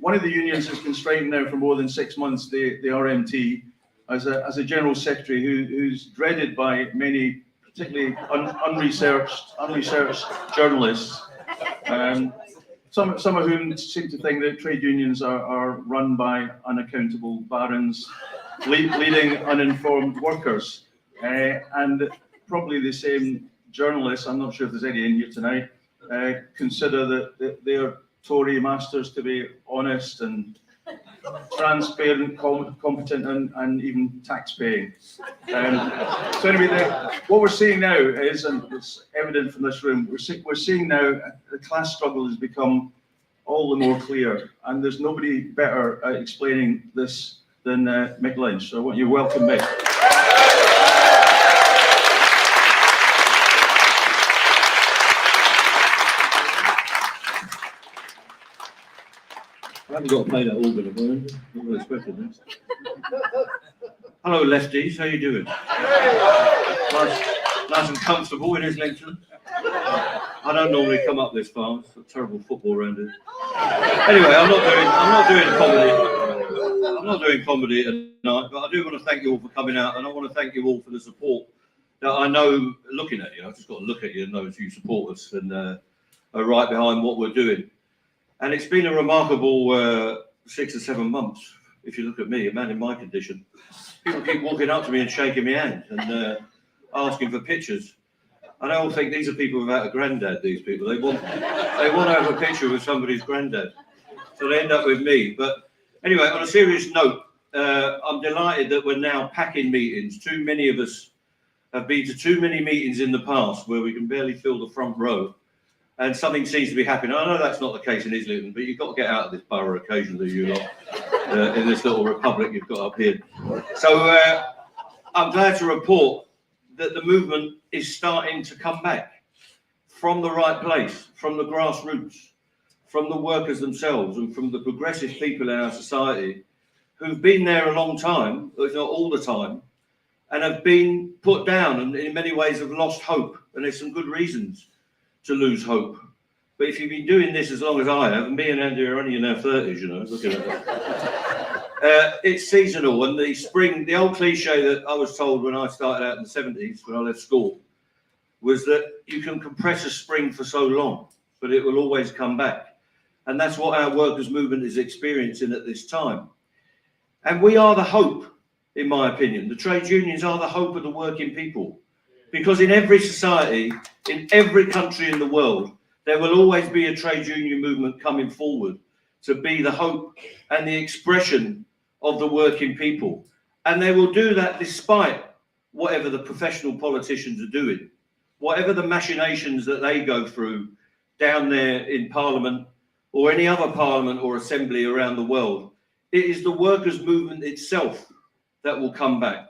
One of the unions has been striking now for more than 6 months, the RMT, as a general secretary who's dreaded by many, particularly unresearched journalists. Some of whom seem to think that trade unions are run by unaccountable barons, leading uninformed workers. And probably the same journalists, I'm not sure if there's any in here tonight, consider that their Tory masters to be honest and transparent, competent, and even tax-paying. So anyway, what we're seeing now is, and it's evident from this room, we're seeing now the class struggle has become all the more clear, and there's nobody better at explaining this than Mick Lynch. So I want you to welcome Mick. I haven't got to play that organ of mine. Not really expected this. Hello, lefties. How you doing? Nice and comfortable in Islington. I don't normally come up this far. It's a terrible football around here. Anyway, I'm not doing comedy tonight, but I do want to thank you all for coming out, and I want to thank you all for the support that I know. Looking at you, I've just got to look at you and know you support us, and are right behind what we're doing. And it's been a remarkable 6 or 7 months. If you look at me, a man in my condition, people keep walking up to me and shaking my hand and asking for pictures. And I all think these are people without a granddad, these people. They want to have a picture with somebody's granddad. So they end up with me. But anyway, on a serious note, I'm delighted that we're now packing meetings. Too many of us have been to too many meetings in the past where we can barely fill the front row. And something seems to be happening. I know that's not the case in Islington, but you've got to get out of this borough occasionally, you lot, in this little republic you've got up here. So I'm glad to report that the movement is starting to come back from the right place, from the grassroots, from the workers themselves, and from the progressive people in our society who've been there a long time, if not all the time, and have been put down and in many ways have lost hope. And there's some good reasons to lose hope. But if you've been doing this as long as I have, and me and Andy are only in our 30s, you know, looking at that. It's seasonal, and the spring, the old cliche that I was told when I started out in the 70s, when I left school, was that you can compress a spring for so long, but it will always come back. And that's what our workers' movement is experiencing at this time. And we are the hope, in my opinion. The trade unions are the hope of the working people. Because in every society, in every country in the world, there will always be a trade union movement coming forward to be the hope and the expression of the working people. And they will do that despite whatever the professional politicians are doing, whatever the machinations that they go through down there in Parliament or any other parliament or assembly around the world. It is the workers' movement itself that will come back.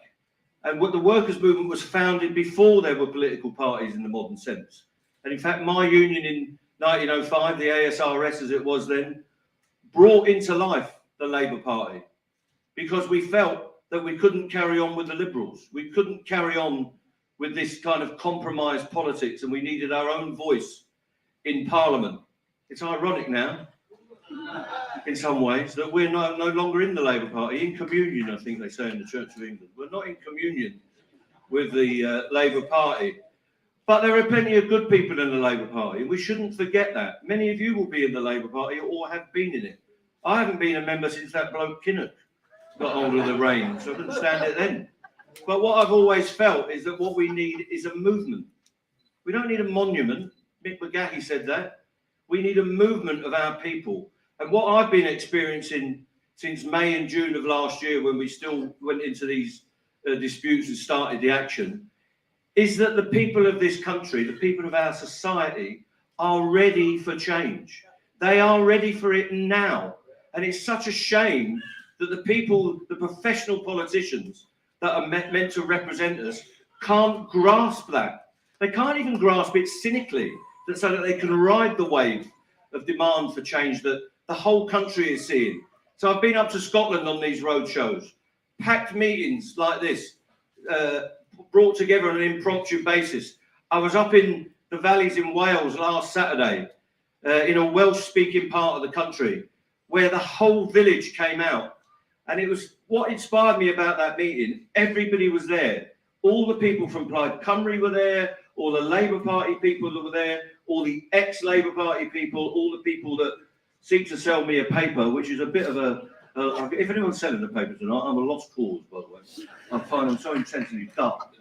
And what the workers' movement was founded before there were political parties in the modern sense. And in fact, my union in 1905, the ASRS as it was then, brought into life the Labour Party because we felt that we couldn't carry on with the Liberals. We couldn't carry on with this kind of compromised politics, and we needed our own voice in Parliament. It's ironic now, in some ways, that we're no longer in the Labour Party, in communion, I think they say in the Church of England. We're not in communion with the Labour Party. But there are plenty of good people in the Labour Party, and we shouldn't forget that. Many of you will be in the Labour Party or have been in it. I haven't been a member since that bloke Kinnock got hold of the reins, so I couldn't stand it then. But what I've always felt is that what we need is a movement. We don't need a monument. Mick Lynch said that. We need a movement of our people. And what I've been experiencing since May and June of last year, when we still went into these disputes and started the action, is that the people of this country, the people of our society, are ready for change. They are ready for it now. And it's such a shame that the people, the professional politicians that are meant to represent us, can't grasp that. They can't even grasp it cynically, so that they can ride the wave of demand for change that the whole country is seeing. So I've been up to Scotland on these road shows, packed meetings like this, brought together on an impromptu basis. I was up in the valleys in Wales last Saturday, in a Welsh-speaking part of the country, where the whole village came out. And it was what inspired me about that meeting. Everybody was there. All the people from Plaid Cymru were there, all the Labour Party people that were there, all the ex-Labour Party people, all the people that seek to sell me a paper, which is a bit of if anyone's selling the paper tonight, I'm a lost cause, by the way. I find I'm so intensely dark.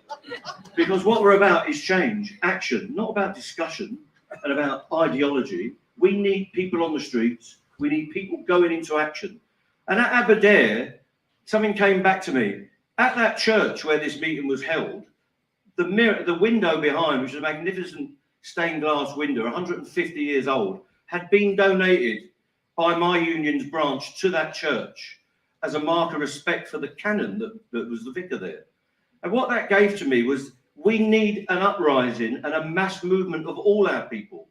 Because what we're about is change, action, not about discussion and about ideology. We need people on the streets. We need people going into action. And at Aberdare, something came back to me. At that church where this meeting was held, the window behind, which is a magnificent stained glass window, 150 years old, had been donated by my union's branch to that church as a mark of respect for the canon that was the vicar there. And what that gave to me was we need an uprising and a mass movement of all our people.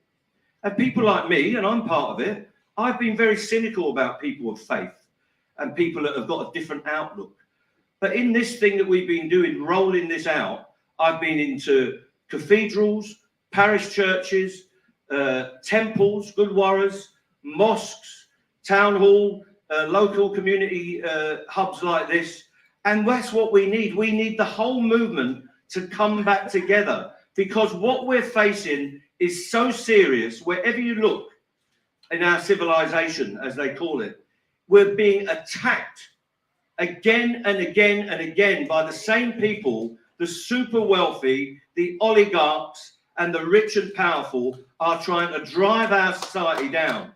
And people like me, and I'm part of it, I've been very cynical about people of faith and people that have got a different outlook. But in this thing that we've been doing, rolling this out, I've been into cathedrals, parish churches, temples, gurdwaras, mosques, town hall, local community hubs like this. And that's what we need. We need the whole movement to come back together, because what we're facing is so serious. Wherever you look in our civilization, as they call it, we're being attacked again and again and again by the same people. The super wealthy, the oligarchs, and the rich and powerful are trying to drive our society down.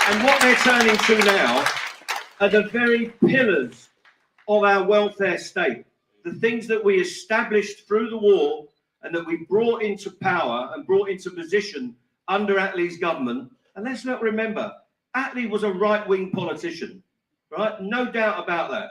And what they're turning to now are the very pillars of our welfare state, the things that we established through the war and that we brought into power and brought into position under Attlee's government. And let's not remember, Attlee was a right-wing politician, right? No doubt about that.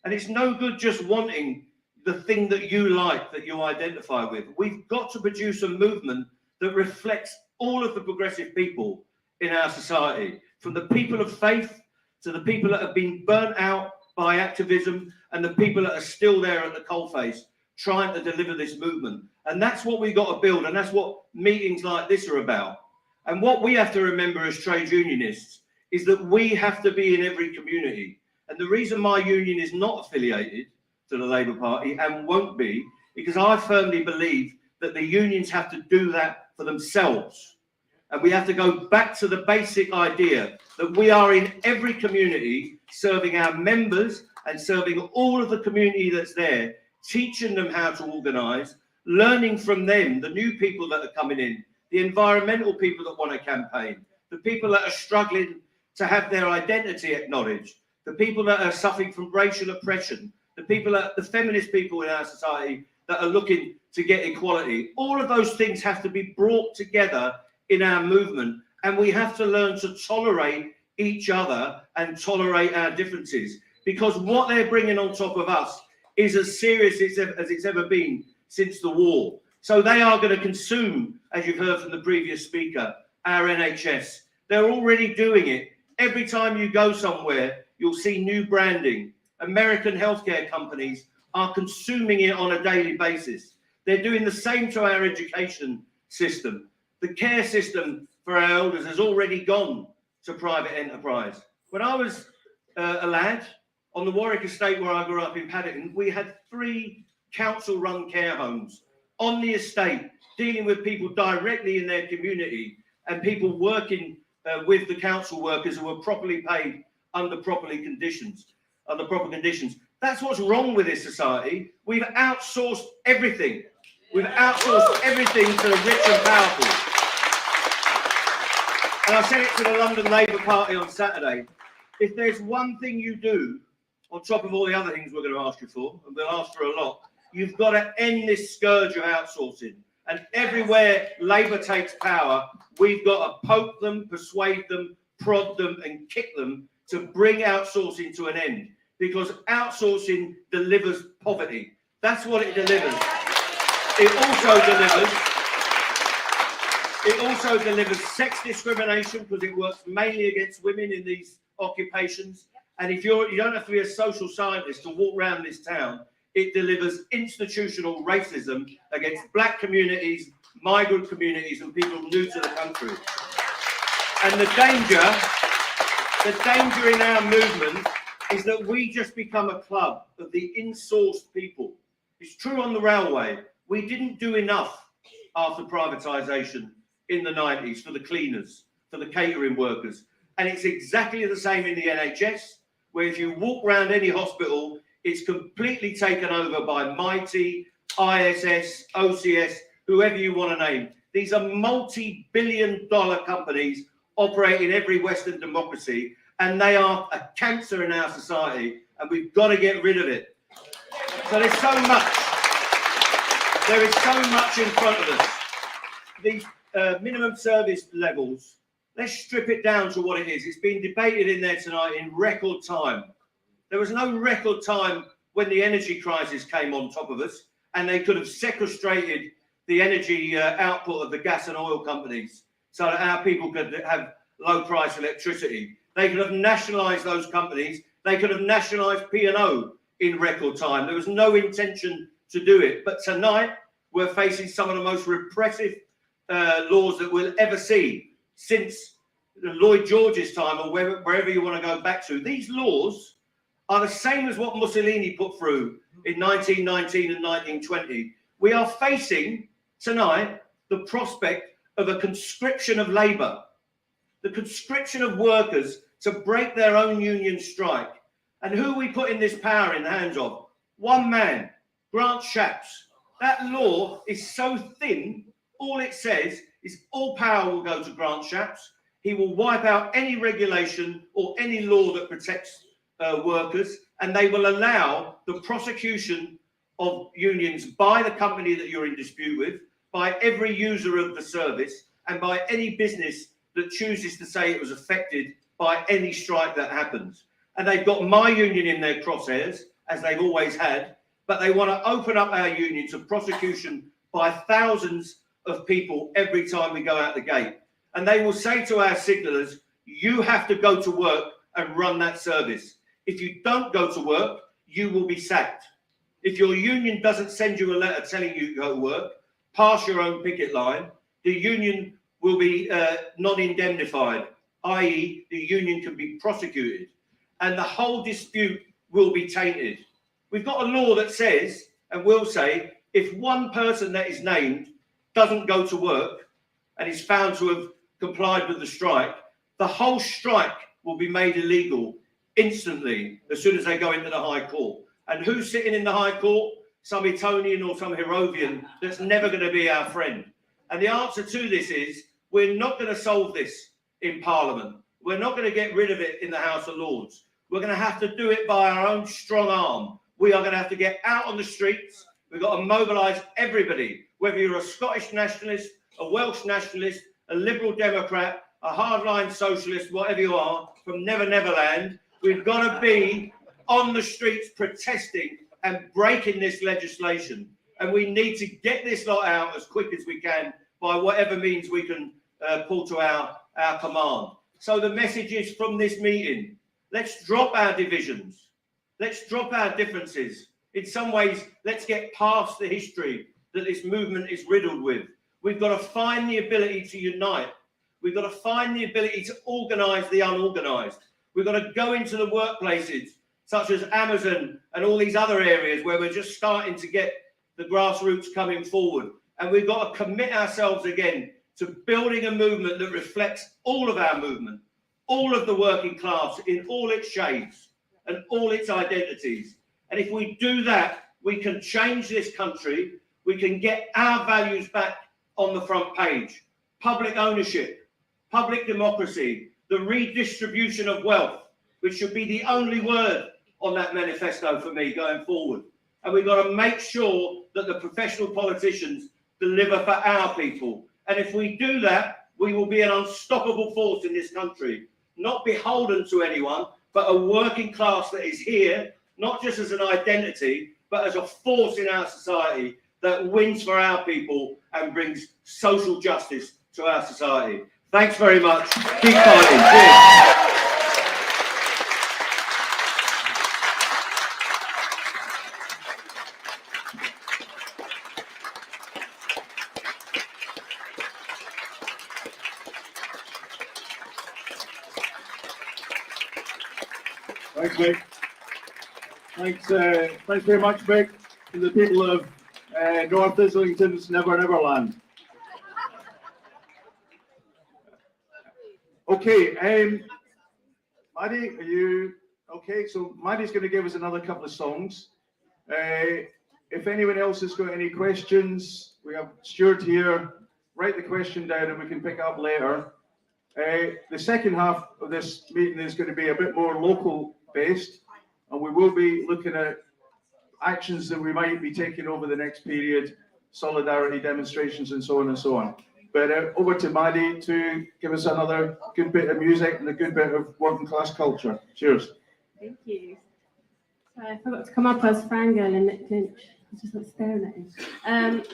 And it's no good just wanting the thing that you like, that you identify with. We've got to produce a movement that reflects all of the progressive people in our society, from the people of faith to the people that have been burnt out by activism and the people that are still there at the coalface trying to deliver this movement. And that's what we've got to build, and that's what meetings like this are about. And what we have to remember as trade unionists is that we have to be in every community. And the reason my union is not affiliated to the Labour Party and won't be, because I firmly believe that the unions have to do that for themselves. And we have to go back to the basic idea that we are in every community serving our members and serving all of the community that's there, teaching them how to organise, learning from them, the new people that are coming in, the environmental people that want to campaign, the people that are struggling to have their identity acknowledged, the people that are suffering from racial oppression, the feminist people in our society that are looking to get equality. All of those things have to be brought together in our movement, and we have to learn to tolerate each other and tolerate our differences, because what they're bringing on top of us is as serious as it's ever been since the war. So they are going to consume, as you've heard from the previous speaker, our NHS. They're already doing it. Every time you go somewhere, you'll see new branding. American healthcare companies are consuming it on a daily basis. They're doing the same to our education system. The care system for our elders has already gone to private enterprise. When I was a lad, on the Warwick estate where I grew up in Paddington, we had 3 council-run care homes on the estate, dealing with people directly in their community and people working with the council workers who were properly paid under proper conditions. That's what's wrong with this society. We've outsourced everything. We've outsourced everything to the rich and powerful. And I said it to the London Labour Party on Saturday. If there's one thing you do, on top of all the other things we're going to ask you for, and we'll ask for a lot, you've got to end this scourge of outsourcing. And everywhere Labour takes power, we've got to poke them, persuade them, prod them, and kick them to bring outsourcing to an end. Because outsourcing delivers poverty. That's what it delivers. It also delivers sex discrimination, because it works mainly against women in these occupations. And if you don't have to be a social scientist to walk around this town, it delivers institutional racism against black communities, migrant communities, and people new to the country. And the danger in our movement is that we just become a club of the insourced people. It's true on the railway. We didn't do enough after privatisation in the 90s for the cleaners, for the catering workers. And it's exactly the same in the NHS, where if you walk around any hospital, it's completely taken over by Mighty, ISS, OCS, whoever you want to name. These are multi-billion-dollar companies operating every Western democracy, and they are a cancer in our society, and we've got to get rid of it. So there is so much in front of us. These minimum service levels, let's strip it down to what it is. It's been debated in there tonight in record time. There was no record time when the energy crisis came on top of us, and they could have sequestrated the energy output of the gas and oil companies so that our people could have low price electricity. They could have nationalised those companies. They could have nationalised P&O in record time. There was no intention to do it. But tonight, we're facing some of the most repressive laws that we'll ever see since Lloyd George's time, or wherever you want to go back to. These laws are the same as what Mussolini put through in 1919 and 1920, We are facing tonight the prospect of a conscription of labour, the conscription of workers to break their own union strike. And who we put in this power in the hands of? One man, Grant Shapps. That law is so thin, all it says is all power will go to Grant Shapps. He will wipe out any regulation or any law that protects workers, and they will allow the prosecution of unions by the company that you're in dispute with, by every user of the service, and by any business that chooses to say it was affected by any strike that happens. And they've got my union in their crosshairs, as they've always had, but they want to open up our union to prosecution by thousands of people every time we go out the gate. And they will say to our signallers, you have to go to work and run that service. If you don't go to work, you will be sacked. If your union doesn't send you a letter telling you to go to work, pass your own picket line, the union will be non-indemnified, i.e. the union can be prosecuted, and the whole dispute will be tainted. We've got a law that says, and will say, if one person that is named doesn't go to work and is found to have complied with the strike, the whole strike will be made illegal instantly as soon as they go into the High Court. And who's sitting in the High Court? Some Etonian or some Herovian that's never going to be our friend. And the answer to this is, we're not going to solve this in Parliament. We're not going to get rid of it in the House of Lords. We're going to have to do it by our own strong arm. We are going to have to get out on the streets. We've got to mobilise everybody, whether you're a Scottish nationalist, a Welsh nationalist, a Liberal Democrat, a hardline socialist, whatever you are, from Never Never Land. We've got to be on the streets protesting and breaking this legislation. And we need to get this lot out as quick as we can by whatever means we can pull to our command. So the message is from this meeting, let's drop our divisions. Let's drop our differences. In some ways, let's get past the history that this movement is riddled with. We've got to find the ability to unite. We've got to find the ability to organise the unorganised. We've got to go into the workplaces, such as Amazon and all these other areas where we're just starting to get the grassroots coming forward. And we've got to commit ourselves again to building a movement that reflects all of our movement, all of the working class in all its shades and all its identities. And if we do that, we can change this country. We can get our values back on the front page. Public ownership, public democracy, the redistribution of wealth, which should be the only word on that manifesto for me going forward. And we've got to make sure that the professional politicians deliver for our people. And if we do that, we will be an unstoppable force in this country, not beholden to anyone, but a working class that is here, not just as an identity, but as a force in our society that wins for our people and brings social justice to our society. Thanks very much. Keep fighting. Cheers. Thanks, Mick. Thanks very much, Mick, to the people of North Islington's Never Never Land. Okay, Matty, are you okay? So Matty's going to give us another couple of songs. If anyone else has got any questions, we have Stuart here. Write the question down and we can pick it up later. The second half of this meeting is going to be a bit more local based, and we will be looking at actions that we might be taking over the next period, solidarity demonstrations and so on and so on. But over to Matty to give us another good bit of music and a good bit of working class culture. Cheers. Thank you. So I forgot to come up as Frangirl and Mick Lynch. I was just like staring at him.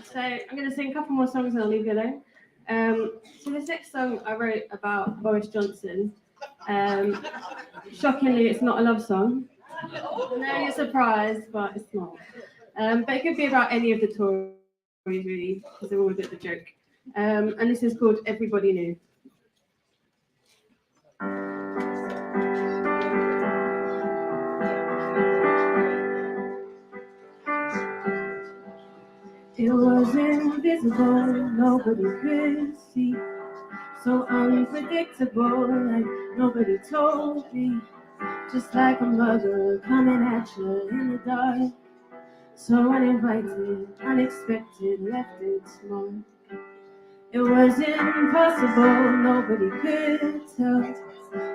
So I'm going to sing a couple more songs and I'll leave you alone. So this next song I wrote about Boris Johnson. Shockingly, it's not a love song. No, you're surprised, but it's not. But it could be about any of the Tories, really, because they're all a bit of a joke. And this is called Everybody Knew. The It was invisible, nobody could see. So unpredictable, like nobody told me. Just like a mother coming at you in the dark. So uninvited, unexpected, left its mark. It was impossible, nobody could tell.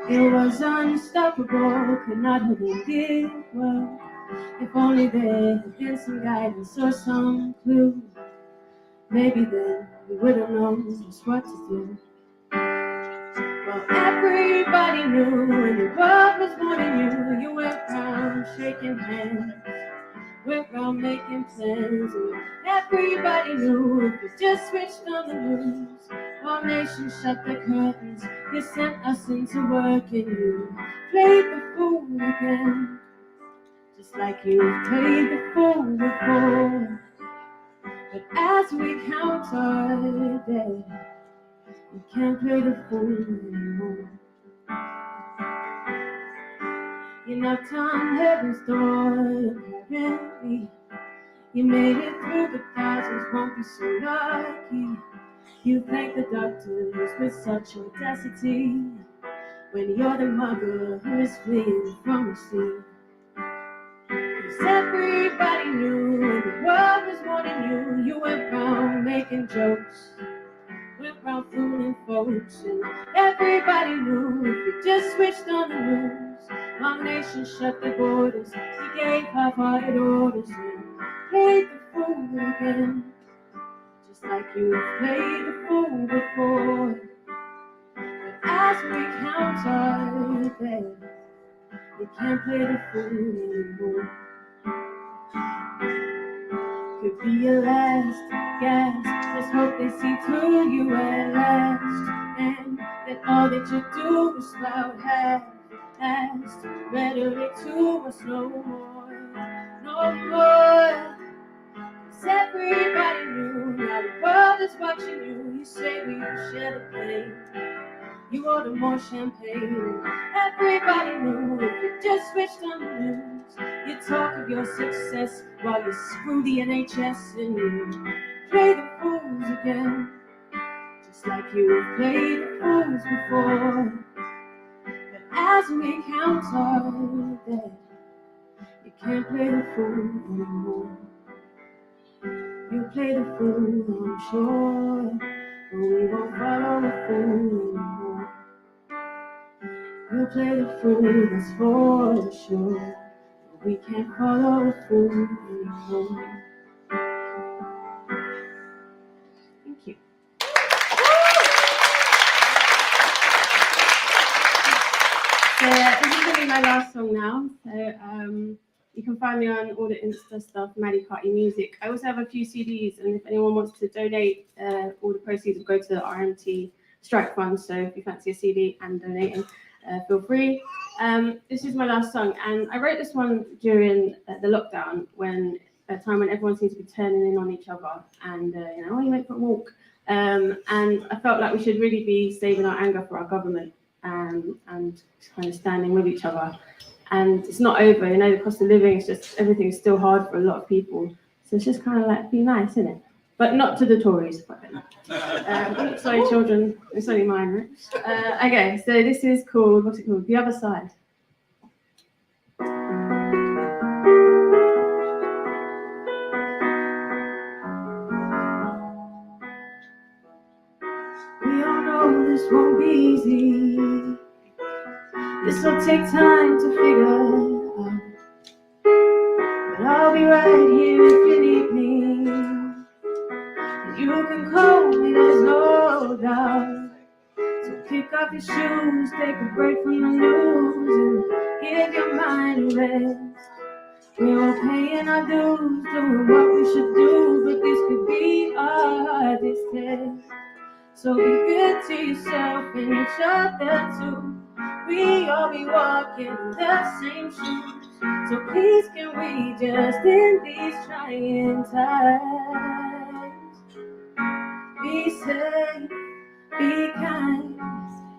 It was unstoppable, could not have ended well. If only there had been some guidance or some clue, maybe then we would have known just what to do. Well, everybody knew when the world was wanting you. You went round shaking hands, went round making plans, and everybody knew if you just switched on the news, all nations shut their curtains. You sent us into work and you played the fool again, just like you've played the fool before. But as we count our days, you can't play the fool anymore. You knocked on heaven's door, apparently. You made it through, but thousands won't be so lucky. You thank the doctors with such audacity, when you're the mother who is fleeing from the sea. 'Cause everybody knew when the world was wanting you. You went round making jokes, went round fooling folks, and everybody knew if you just switched on the news, my nation shut their borders. You gave half-hearted orders and played the fool again, just like you've played the fool before. But as we count our days, you can't play the fool anymore. Could be your last gasp. Let's hope they see through you at last, and that all that you do is spout half-assed rhetoric to us no more, no more. 'Cause everybody knew, now the world is watching you. You say we share the pain, you order more champagne. Everybody knew if you just switched on the news, you talk of your success while you screw the NHS and you play the fools again, just like you played the fools before. But as we count our days, you can't play the fool anymore. You play the fool, I'm sure, but we won't follow the fool anymore. You play the fool, that's for sure, but we can't follow the fool anymore. Thank you. So this is going to be my last song now. So you can find me on all the Insta stuff, Matty, Carty Music. I also have a few CDs, and if anyone wants to donate, all the proceeds will go to the RMT Strike Fund. So if you fancy a CD and donating, feel free. This is my last song, and I wrote this one during the lockdown, when a time when everyone seems to be turning in on each other, and you went for a walk. And I felt like we should really be saving our anger for our government, and kind of standing with each other. And it's not over, the cost of living is just, everything's still hard for a lot of people. So it's just kind of like, be nice, isn't it? But not to the Tories. Sorry, children, it's only mine, right? Okay, so this is called, what's it called? The Other Side. We all know this won't be easy. This will take time to figure out. But I'll be right here if you need me. And you can call me, there's no doubt. So kick off your shoes, take a break from the news, and give your mind a rest. We're all paying our dues, doing what we should do, but this could be our hardest test. So be good to yourself and each other too. We all be walking in the same shoes. So please can we just end these trying times? Be safe, be kind,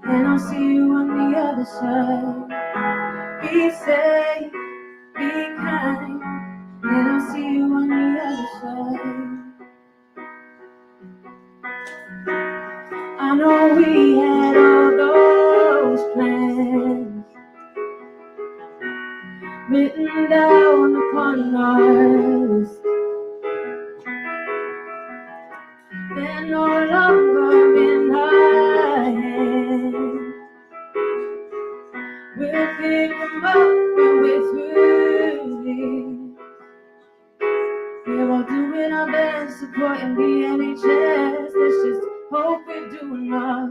and I'll see you on the other side. Be safe, be kind, and I'll see you on the other side. know we had all those plans written down upon our list. They're no longer in our hands. We'll pick them up when we're through this. We're all doing our best, supporting the NHS. Let's just hope we're doing enough.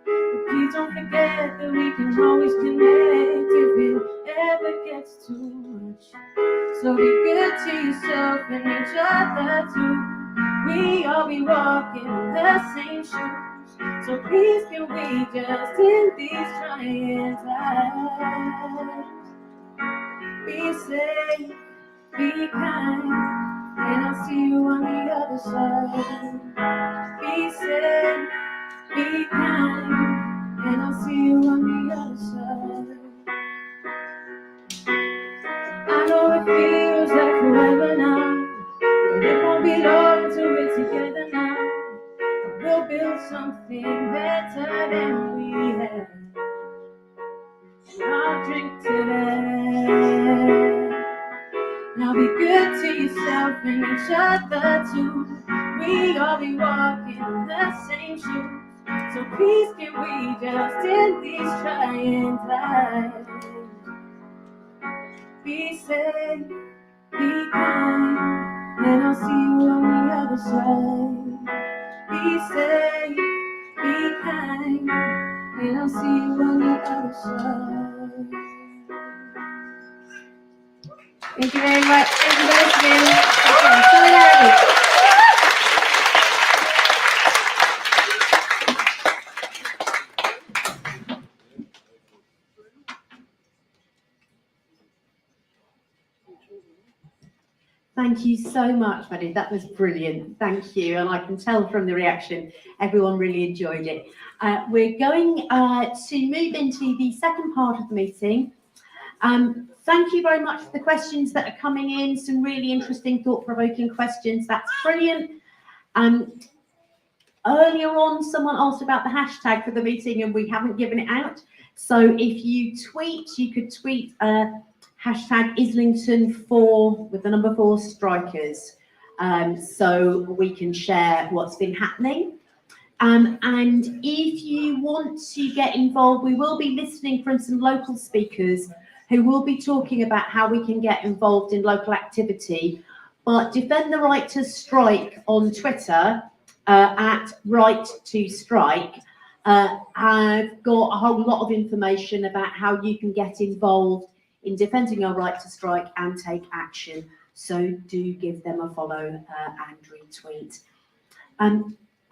But please don't forget that we can always connect if it ever gets too much. So be good to yourself and each other too. We all be walking in the same shoes. So please can we just in these trying times be safe, be kind, and I'll see you on the other side. Be safe, be kind, and I'll see you on the other side. I know it feels like forever now, but it won't be long till we're together now. We'll build something better than we had. And I'll drink to that. Now be good to yourself and each other too. We all be walking in the same shoes. So please can we just in these trying times be safe, be kind, and I'll see you on the other side. Be safe, be kind, and I'll see you on the other side. Thank you very much. Thank you for listening. Okay, solidarity. Thank you so much, Matty. That was brilliant. Thank you. And I can tell from the reaction, everyone really enjoyed it. We're going to move into the second part of the meeting. Thank you very much for the questions that are coming in. Some really interesting, thought-provoking questions. That's brilliant. Earlier on, someone asked about the hashtag for the meeting and we haven't given it out. So if you tweet, you could tweet hashtag Islington4 with the number 4 strikers. So we can share what's been happening. And if you want to get involved, we will be listening from some local speakers who will be talking about how we can get involved in local activity. But Defend the Right to Strike on Twitter at Right to Strike. I've got a whole lot of information about how you can get involved in defending our right to strike and take action. So do give them a follow and retweet.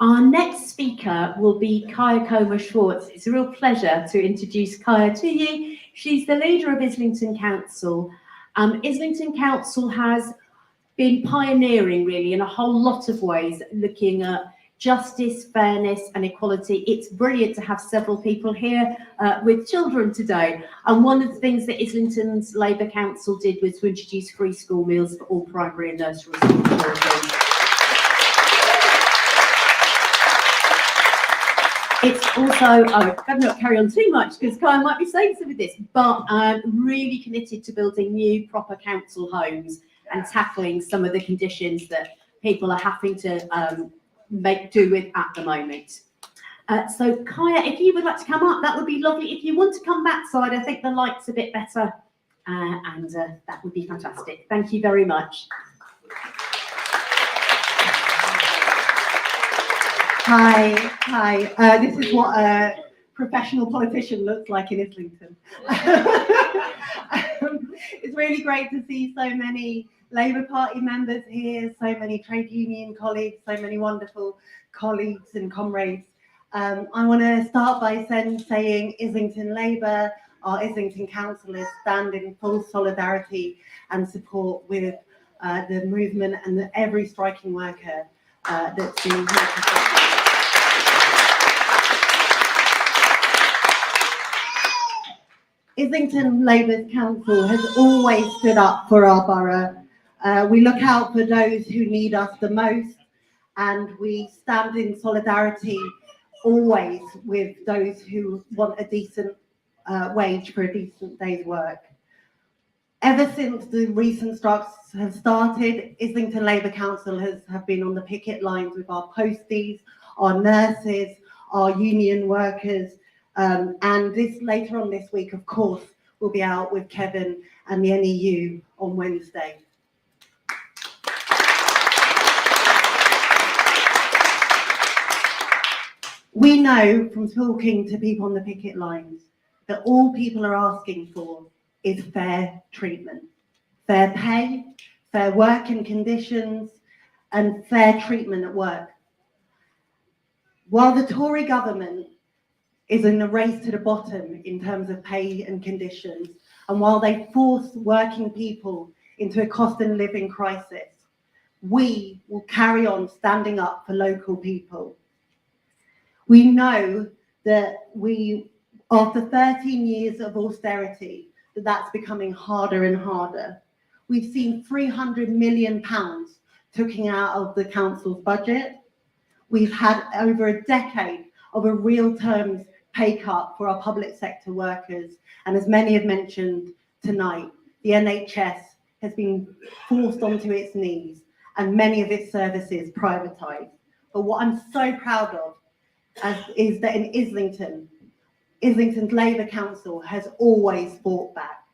Our next speaker will be Kaya Coma-Schwartz. It's a real pleasure to introduce Kaya to you. She's the leader of Islington Council. Islington Council has been pioneering really in a whole lot of ways, looking at justice, fairness and equality. It's brilliant to have several people here with children today. And one of the things that Islington's Labour Council did was to introduce free school meals for all primary and nursery school children. It's also, I better not carry on too much because Kaya might be saying some of this, but I'm really committed to building new proper council homes and tackling some of the conditions that people are having to make do with at the moment. So Kaya, if you would like to come up, that would be lovely. If you want to come back side, I think the light's a bit better and that would be fantastic. Thank you very much. Hi. This is what a professional politician looks like in Islington. It's really great to see so many Labour Party members here, so many trade union colleagues, so many wonderful colleagues and comrades. I want to start by saying Islington Labour, our Islington councillors stand in full solidarity and support with the movement and every striking worker that's been here. Islington Labour's Council has always stood up for our borough. We look out for those who need us the most, and we stand in solidarity always with those who want a decent wage for a decent day's work. Ever since the recent strikes have started, Islington Labour Council have been on the picket lines with our posties, our nurses, our union workers, and this later on this week, of course, we'll be out with Kevin and the NEU on Wednesday. We know from talking to people on the picket lines that all people are asking for is fair treatment, fair pay, fair working conditions, and fair treatment at work. While the Tory government is in a race to the bottom in terms of pay and conditions, and while they force working people into a cost of living crisis, we will carry on standing up for local people. We know that after 13 years of austerity, that's becoming harder and harder. We've seen £300 million taken out of the council's budget. We've had over a decade of a real terms pay cut for our public sector workers. And as many have mentioned tonight, the NHS has been forced onto its knees and many of its services privatised. But what I'm so proud of is that in Islington's Labour Council has always fought back.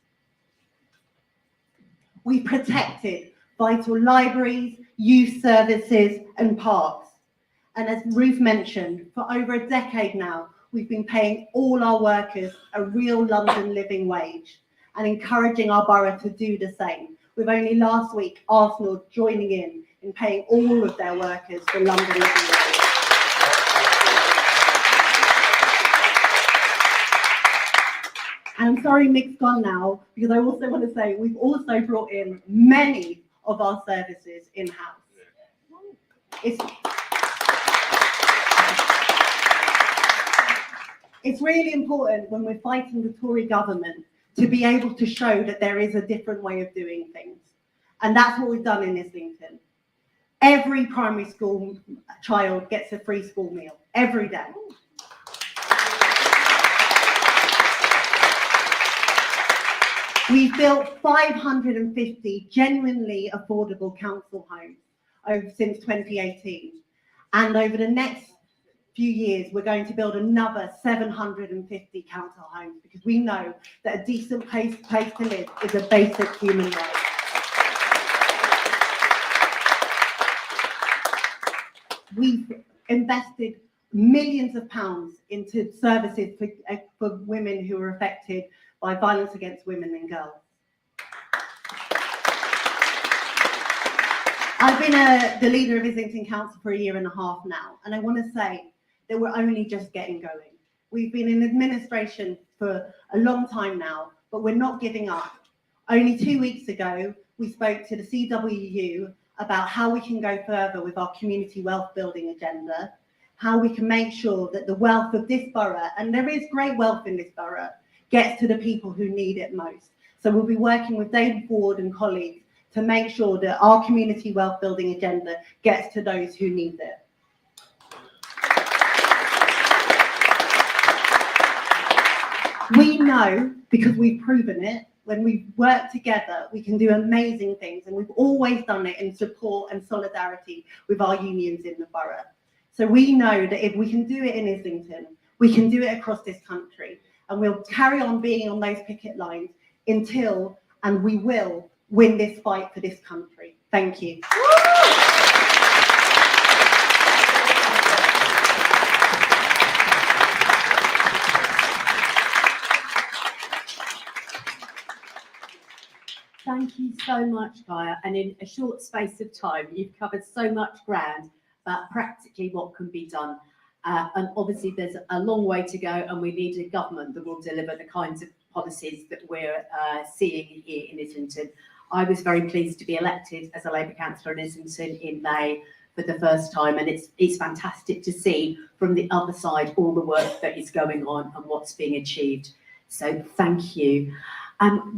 We protected vital libraries, youth services and parks. And as Ruth mentioned, for over a decade now, we've been paying all our workers a real London living wage and encouraging our borough to do the same, with only last week Arsenal joining in paying all of their workers the London living wage. And I'm sorry Mick's gone now, because I also want to say we've also brought in many of our services in-house. It's really important when we're fighting the Tory government to be able to show that there is a different way of doing things. And that's what we've done in Islington. Every primary school child gets a free school meal every day. We've built 550 genuinely affordable council homes since 2018. And over the next few years, we're going to build another 750 council homes because we know that a decent place to live is a basic human right. We've invested millions of pounds into services for women who are affected by violence against women and girls. I've been the leader of Islington Council for 1.5 years now, and I want to say that we're only just getting going. We've been in administration for a long time now, but we're not giving up. Only 2 weeks ago, we spoke to the CWU about how we can go further with our community wealth building agenda, how we can make sure that the wealth of this borough, and there is great wealth in this borough, gets to the people who need it most. So we'll be working with David Ward and colleagues to make sure that our community wealth building agenda gets to those who need it. We know, because we've proven it, when we work together, we can do amazing things, and we've always done it in support and solidarity with our unions in the borough. So we know that if we can do it in Islington, we can do it across this country, and we'll carry on being on those picket lines until, and we will, win this fight for this country. Thank you. Thank you so much, Gaia. And in a short space of time, you've covered so much ground about practically what can be done. And obviously there's a long way to go, and we need a government that will deliver the kinds of policies that we're seeing here in Islington. I was very pleased to be elected as a Labour councillor in Islington in May for the first time, and it's fantastic to see from the other side all the work that is going on and what's being achieved. So thank you.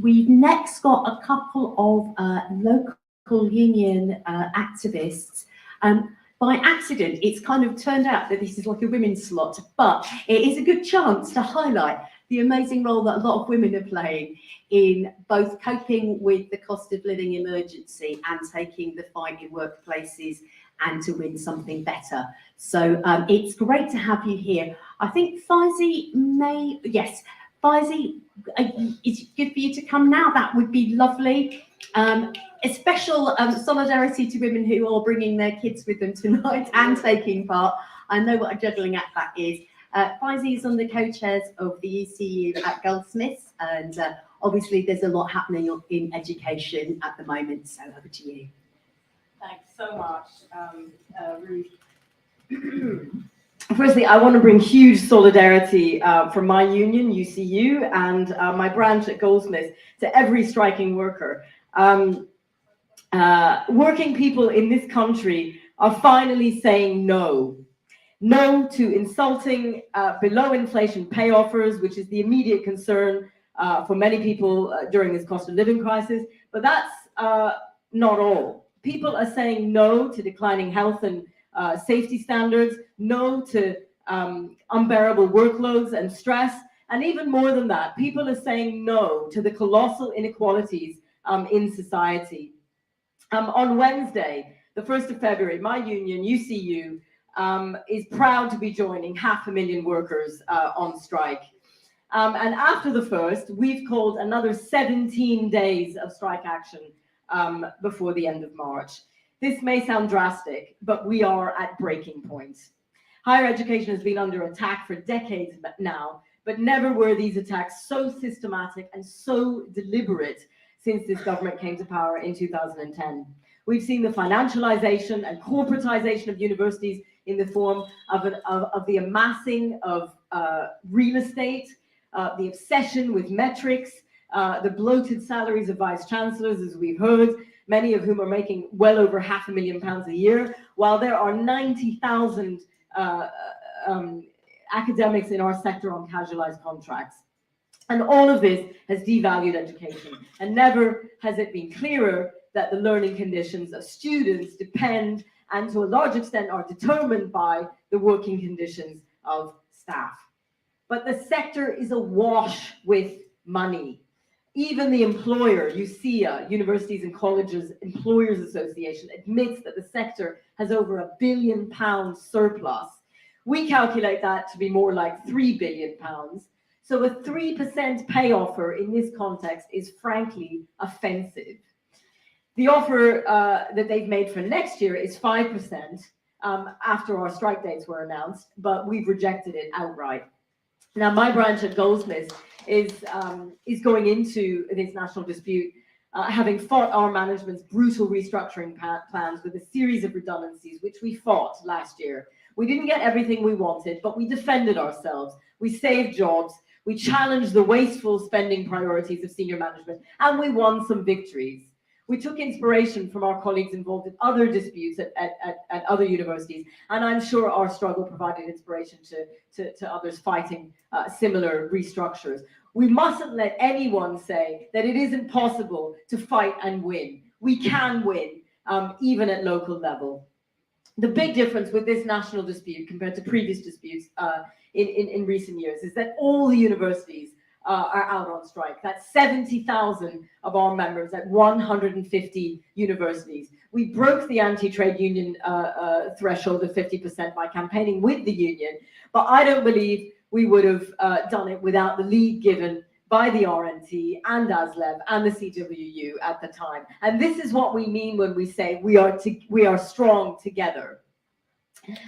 We've next got a couple of local union activists. by accident, it's kind of turned out that this is like a women's slot, but it is a good chance to highlight the amazing role that a lot of women are playing in both coping with the cost of living emergency and taking the fight in workplaces and to win something better. So it's great to have you here. I think Faizi Faizi, it's good for you to come now. That would be lovely. A special solidarity to women who are bringing their kids with them tonight and taking part. I know what a juggling act that is. Faizi is on the co-chairs of the ECU at Goldsmiths, and obviously there's a lot happening in education at the moment, so over to you. Thanks so much, Ruth. Firstly, I want to bring huge solidarity from my union, UCU, and my branch at Goldsmiths to every striking worker. Working people in this country are finally saying no. No to insulting below inflation pay offers, which is the immediate concern for many people during this cost of living crisis. But that's not all. People are saying no to declining health and safety standards, no to unbearable workloads and stress, and even more than that, people are saying no to the colossal inequalities in society. On Wednesday, the 1st of February, my union, UCU, is proud to be joining 500,000 workers on strike. And after the 1st, we've called another 17 days of strike action before the end of March. This may sound drastic, but we are at breaking point. Higher education has been under attack for decades now, but never were these attacks so systematic and so deliberate since this government came to power in 2010. We've seen the financialization and corporatization of universities in the form of the amassing of real estate, the obsession with metrics, the bloated salaries of vice chancellors, as we've heard, many of whom are making well over £500,000 a year, while there are 90,000 academics in our sector on casualized contracts. And all of this has devalued education, and never has it been clearer that the learning conditions of students depend and to a large extent are determined by the working conditions of staff. But the sector is awash with money. Even the employer, UCEA, Universities and Colleges Employers Association, admits that the sector has over £1 billion surplus. We calculate that to be more like £3 billion. So a 3% pay offer in this context is frankly offensive. The offer that they've made for next year is 5% after our strike dates were announced, but we've rejected it outright. Now, my branch at Goldsmiths is going into this national dispute, having fought our management's brutal restructuring plans with a series of redundancies, which we fought last year. We didn't get everything we wanted, but we defended ourselves. We saved jobs. We challenged the wasteful spending priorities of senior management, and we won some victories. We took inspiration from our colleagues involved in other disputes at other universities, and I'm sure our struggle provided inspiration to others fighting similar restructures. We mustn't let anyone say that it isn't possible to fight and win. We can win, even at local level. The big difference with this national dispute compared to previous disputes in recent years is that all the universities are out on strike. That's 70,000 of our members at 150 universities. We broke the anti-trade union threshold of 50% by campaigning with the union, but I don't believe we would have done it without the lead given by the RNT and ASLEB and the CWU at the time. And this is what we mean when we say we are strong together.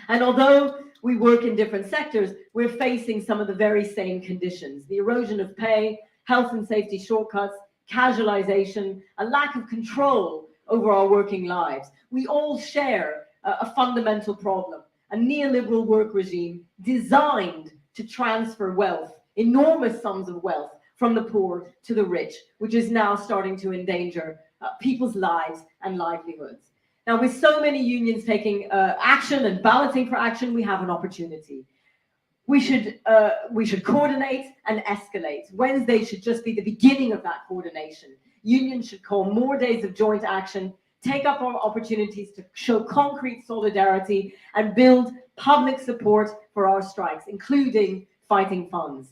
And although we work in different sectors, we're facing some of the very same conditions: the erosion of pay, health and safety shortcuts, casualization, a lack of control over our working lives. We all share a fundamental problem: a neoliberal work regime designed to transfer wealth, enormous sums of wealth, from the poor to the rich, which is now starting to endanger people's lives and livelihoods. Now, with so many unions taking action and balloting for action, we have an opportunity. We should coordinate and escalate. Wednesday should just be the beginning of that coordination. Unions should call more days of joint action take up our opportunities to show concrete solidarity and build public support for our strikes, including fighting funds.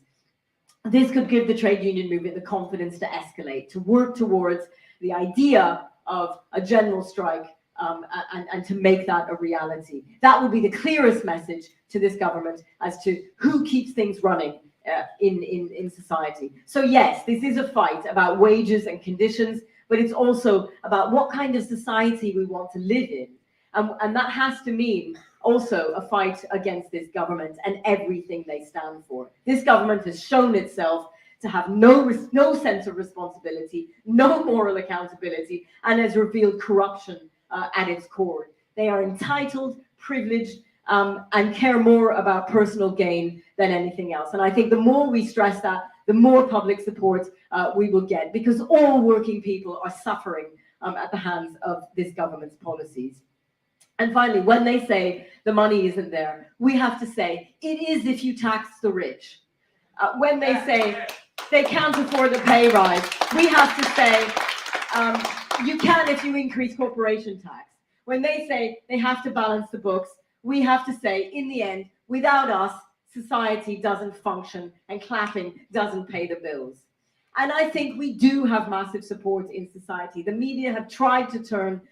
This could give the trade union movement the confidence to escalate, to work towards the idea of a general strike and to make that a reality. That would be the clearest message to this government as to who keeps things running in society. So yes, this is a fight about wages and conditions, but it's also about what kind of society we want to live in. And that has to mean also a fight against this government and everything they stand for. This government has shown itself to have no sense of responsibility, no moral accountability, and has revealed corruption at its core. They are entitled, privileged, and care more about personal gain than anything else. And I think the more we stress that, the more public support we will get, because all working people are suffering at the hands of this government's policies. And finally, when they say the money isn't there, we have to say it is if you tax the rich. When they say they can't afford a pay rise, we have to say you can if you increase corporation tax. When they say they have to balance the books, we have to say, in the end, without us, society doesn't function and clapping doesn't pay the bills. And I think we do have massive support in society. The media have tried to turn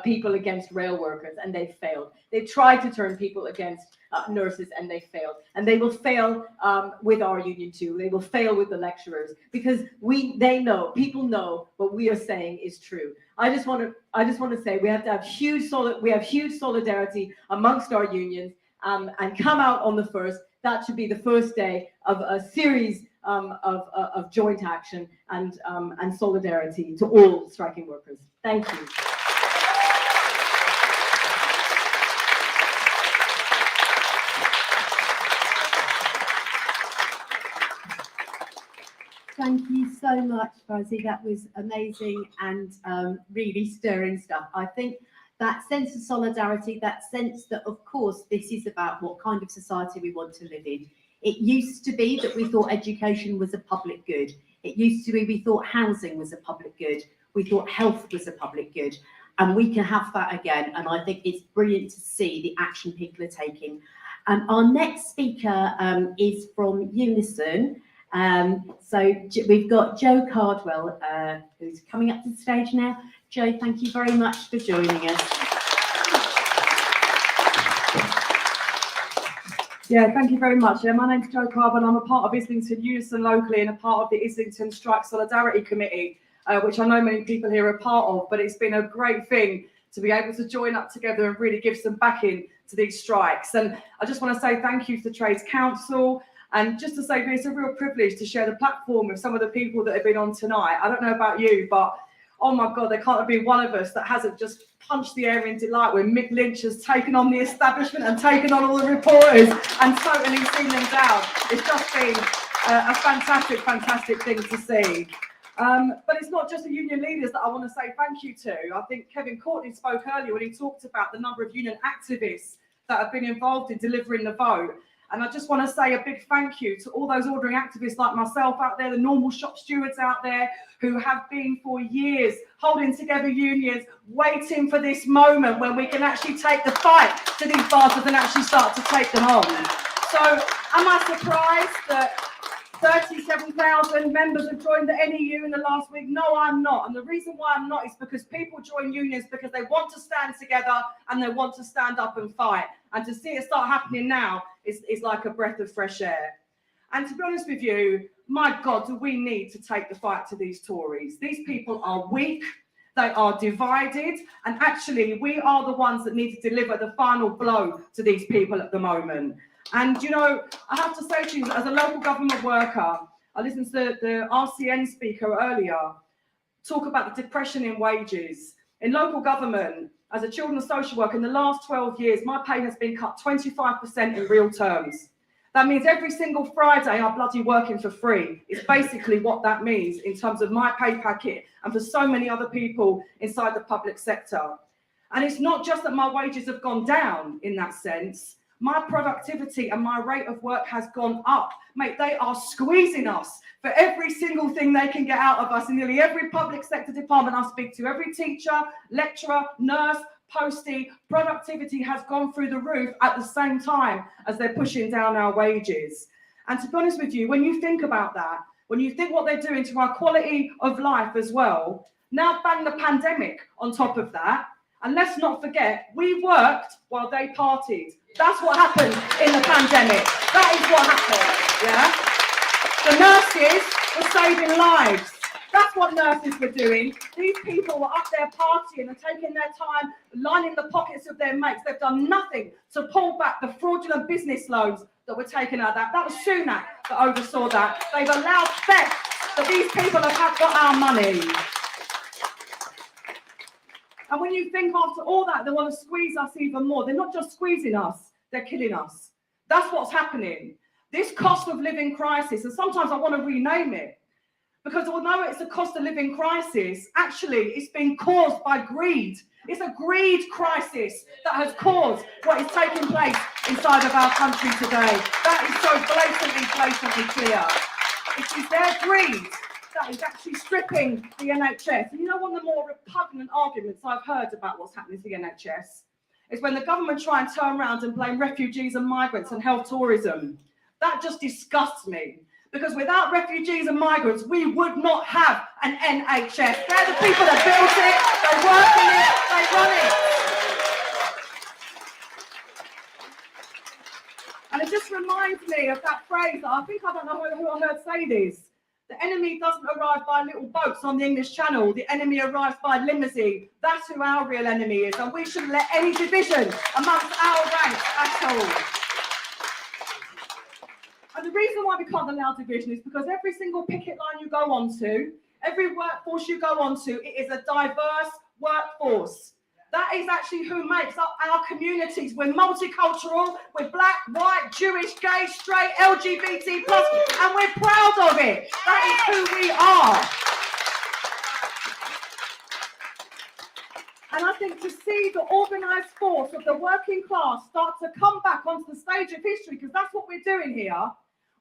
people against rail workers and they've failed. They've tried to turn people against nurses and they failed. And they will fail with our union too. They will fail with the lecturers because they know, people know what we are saying is true. I just want to say we have to have huge solidarity amongst our unions and come out on the 1st. That should be the first day of a series of joint action and solidarity to all striking workers. Thank you. Thank you so much, Fuzzy. That was amazing and really stirring stuff. I think that sense of solidarity, that sense that, of course, this is about what kind of society we want to live in. It used to be that we thought education was a public good. It used to be we thought housing was a public good. We thought health was a public good. And we can have that again. And I think it's brilliant to see the action people are taking. Our next speaker is from Unison. So we've got Joe Cardwell, who's coming up to the stage now. Joe, thank you very much for joining us. Yeah, thank you very much. My name's Joe Cardwell. I'm a part of Islington Unison locally and a part of the Islington Strike Solidarity Committee, which I know many people here are part of, but it's been a great thing to be able to join up together and really give some backing to these strikes. And I just want to say thank you to the Trades Council. And just to say, it's a real privilege to share the platform with some of the people that have been on tonight. I don't know about you, but oh my God, there can't have been one of us that hasn't just punched the air in delight when Mick Lynch has taken on the establishment and taken on all the reporters and totally seen them down. It's just been a fantastic, fantastic thing to see. But it's not just the union leaders that I want to say thank you to. I think Kevin Courtney spoke earlier when he talked about the number of union activists that have been involved in delivering the vote. And I just want to say a big thank you to all those ordering activists like myself out there, the normal shop stewards out there who have been for years holding together unions, waiting for this moment when we can actually take the fight to these bastards and actually start to take them on. So am I surprised that 37,000 members have joined the NEU in the last week? No, I'm not. And the reason why I'm not is because people join unions because they want to stand together and they want to stand up and fight. And to see it start happening now is like a breath of fresh air. And to be honest with you, my God, do we need to take the fight to these Tories? These people are weak, they are divided, and actually we are the ones that need to deliver the final blow to these people at the moment. And, you know, I have to say to you, as a local government worker, I listened to the RCN speaker earlier talk about the depression in wages. In local government, as a children's social worker, in the last 12 years, my pay has been cut 25% in real terms. That means every single Friday I'm bloody working for free. It's basically what that means in terms of my pay packet and for so many other people inside the public sector. And it's not just that my wages have gone down in that sense. My productivity and my rate of work has gone up. Mate, they are squeezing us for every single thing they can get out of us in nearly every public sector department I speak to. Every teacher, lecturer, nurse, postie, productivity has gone through the roof at the same time as they're pushing down our wages. And to be honest with you, when you think about that, when you think what they're doing to our quality of life as well, now bang the pandemic on top of that. And let's not forget, we worked while they partied. That's what happened in the pandemic. That is what happened, yeah? The nurses were saving lives. That's what nurses were doing. These people were up there partying and taking their time, lining the pockets of their mates. They've done nothing to pull back the fraudulent business loans that were taken out of that. That was Sunak that oversaw that. They've allowed theft, that these people have got our money. And when you think after all that, they want to squeeze us even more. They're not just squeezing us, they're killing us. That's what's happening. This cost of living crisis, and sometimes I want to rename it, because although it's a cost of living crisis, actually it's been caused by greed. It's a greed crisis that has caused what is taking place inside of our country today. That is so blatantly clear. It is their greed that is actually stripping the NHS. And you know, one of the more repugnant arguments I've heard about what's happening to the NHS is when the government try and turn around and blame refugees and migrants and health tourism. That just disgusts me. Because without refugees and migrants, we would not have an NHS. They're the people that built it, they work in it, they run it. And it just reminds me of that phrase that I don't know who I heard say this. The enemy doesn't arrive by little boats on the English Channel. The enemy arrives by limousine. That's who our real enemy is. And we shouldn't let any division amongst our ranks at all. And the reason why we can't allow division is because every single picket line you go onto, every workforce you go onto, it is a diverse workforce. That is actually who makes up our communities. We're multicultural, we're black, white, Jewish, gay, straight, LGBT+, and we're proud of it. That is who we are. And I think to see the organised force of the working class start to come back onto the stage of history, because that's what we're doing here,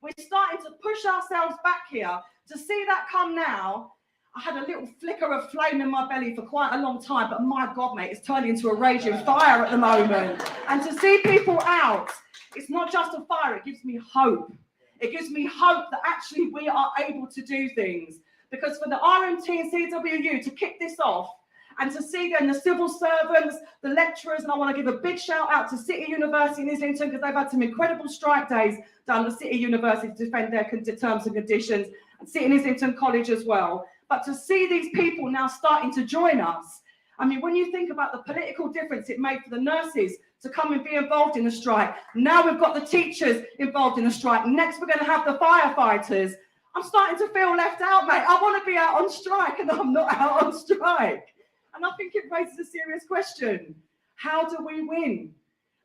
we're starting to push ourselves back here. To see that come now, I had a little flicker of flame in my belly for quite a long time, but my God, mate, it's turning into a raging fire at the moment. And to see people out, it's not just a fire, it gives me hope. It gives me hope that actually we are able to do things. Because for the RMT and CWU to kick this off, and to see then the civil servants, the lecturers, and I want to give a big shout out to City University in Islington, because they've had some incredible strike days down at City University to defend their terms and conditions, and City and Islington College as well. But to see these people now starting to join us, I mean, when you think about the political difference it made for the nurses to come and be involved in the strike, now we've got the teachers involved in the strike, next we're going to have the firefighters. I'm starting to feel left out, mate. I want to be out on strike and I'm not out on strike. And I think it raises a serious question. How do we win?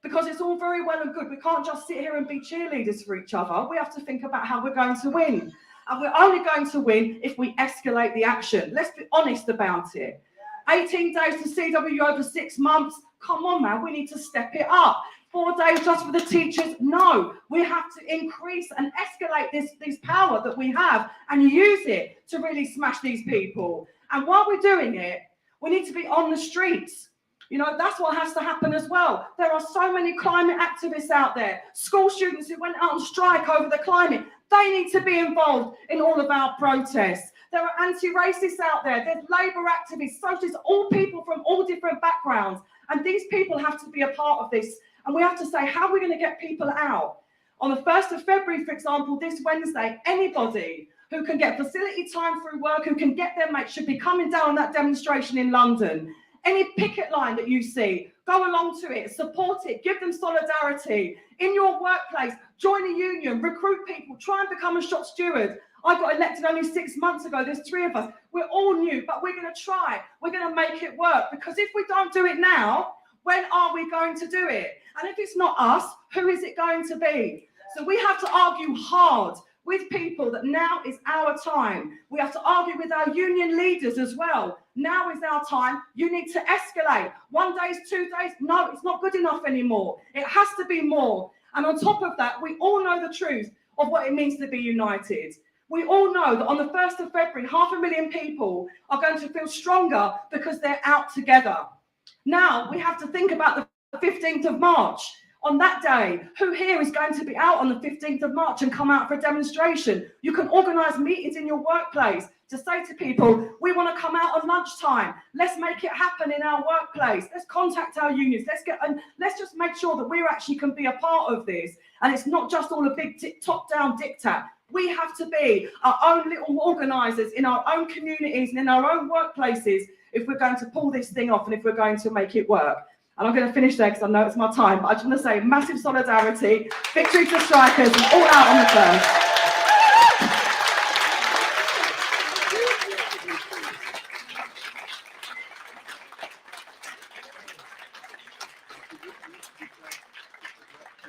Because it's all very well and good. We can't just sit here and be cheerleaders for each other. We have to think about how we're going to win. And we're only going to win if we escalate the action. Let's be honest about it. 18 days to CW over 6 months. Come on, man, we need to step it up. 4 days just for the teachers. No, we have to increase and escalate this power that we have and use it to really smash these people. And while we're doing it, we need to be on the streets. You know, that's what has to happen as well. There are so many climate activists out there, school students who went out on strike over the climate. They need to be involved in all of our protests. There are anti-racists out there. There's labour activists, socialists, all people from all different backgrounds. And these people have to be a part of this. And we have to say, how are we going to get people out? On the 1st of February, for example, this Wednesday, anybody who can get facility time through work, who can get their mates, should be coming down on that demonstration in London. Any picket line that you see, go along to it, support it, give them solidarity. In your workplace, join a union, recruit people, try and become a shop steward. I got elected only 6 months ago. There's 3 of us. We're all new, but we're going to try. We're going to make it work. Because if we don't do it now, when are we going to do it? And if it's not us, who is it going to be? So we have to argue hard with people that now is our time. We have to argue with our union leaders as well. Now is our time. You need to escalate. 1 day, 2 days. No, it's not good enough anymore. It has to be more. And on top of that, we all know the truth of what it means to be united. We all know that on the 1st of February, 500,000 people are going to feel stronger because they're out together. Now we have to think about the 15th of March. On that day, who here is going to be out on the 15th of March and come out for a demonstration? You can organise meetings in your workplace to say to people, we want to come out on lunchtime. Let's make it happen in our workplace. Let's contact our unions. Let's just make sure that we actually can be a part of this. And it's not just all a big top-down diktat. We have to be our own little organisers in our own communities and in our own workplaces if we're going to pull this thing off and if we're going to make it work. And I'm going to finish there because I know it's my time, but I just want to say massive solidarity, victory to strikers, and all out on the first.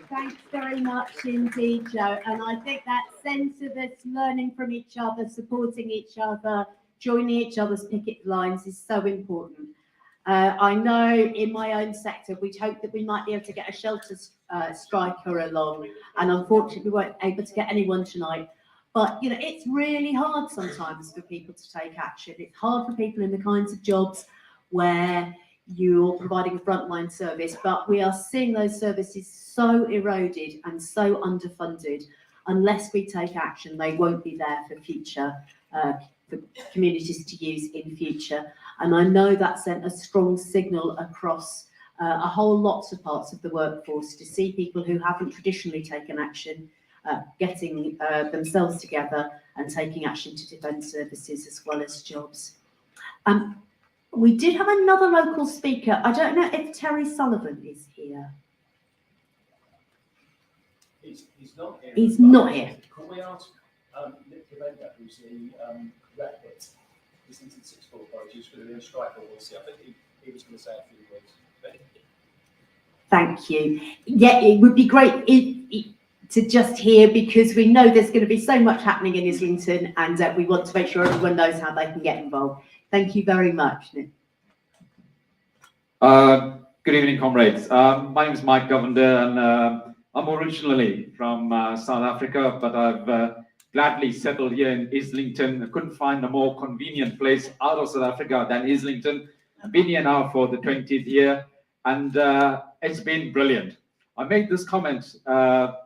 Thanks very much indeed, Joe. And I think that sense of us learning from each other, supporting each other, joining each other's picket lines is so important. I know in my own sector, we'd hoped that we might be able to get a shelter striker along, and unfortunately we weren't able to get anyone tonight. But, you know, it's really hard sometimes for people to take action. It's hard for people in the kinds of jobs where you're providing a frontline service, but we are seeing those services so eroded and so underfunded. Unless we take action, they won't be there for future, for communities to use in future. And I know that sent a strong signal across a whole lots of parts of the workforce to see people who haven't traditionally taken action getting themselves together and taking action to defend services as well as jobs. We did have another local speaker. I don't know if Terry Sullivan is here. He's not here. He's not here. Can we ask Nick Lynch, who's the rep at Islington TUC Authority, who's going to be on strike on Wednesday? I think he was going to say a few words. Thank you. Yeah, it would be great to just hear, because we know there's going to be so much happening in Islington, and we want to make sure everyone knows how they can get involved. Thank you very much, Nick. Good evening, comrades. My name is Mike Govender, and I'm originally from South Africa, but I've gladly settled here in Islington. I couldn't find a more convenient place out of South Africa than Islington. I've been here now for the 20th year, and it's been brilliant. I made this comment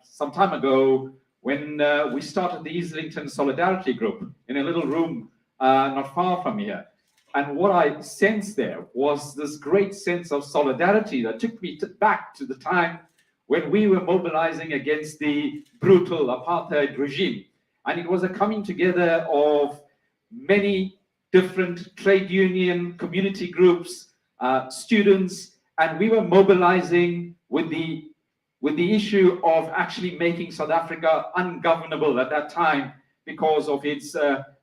some time ago when we started the Islington Solidarity Group in a little room not far from here. And what I sensed there was this great sense of solidarity that took me back to the time when we were mobilizing against the brutal apartheid regime. And it was a coming together of many different trade union, community groups, students, and we were mobilizing with the issue of actually making South Africa ungovernable at that time because of its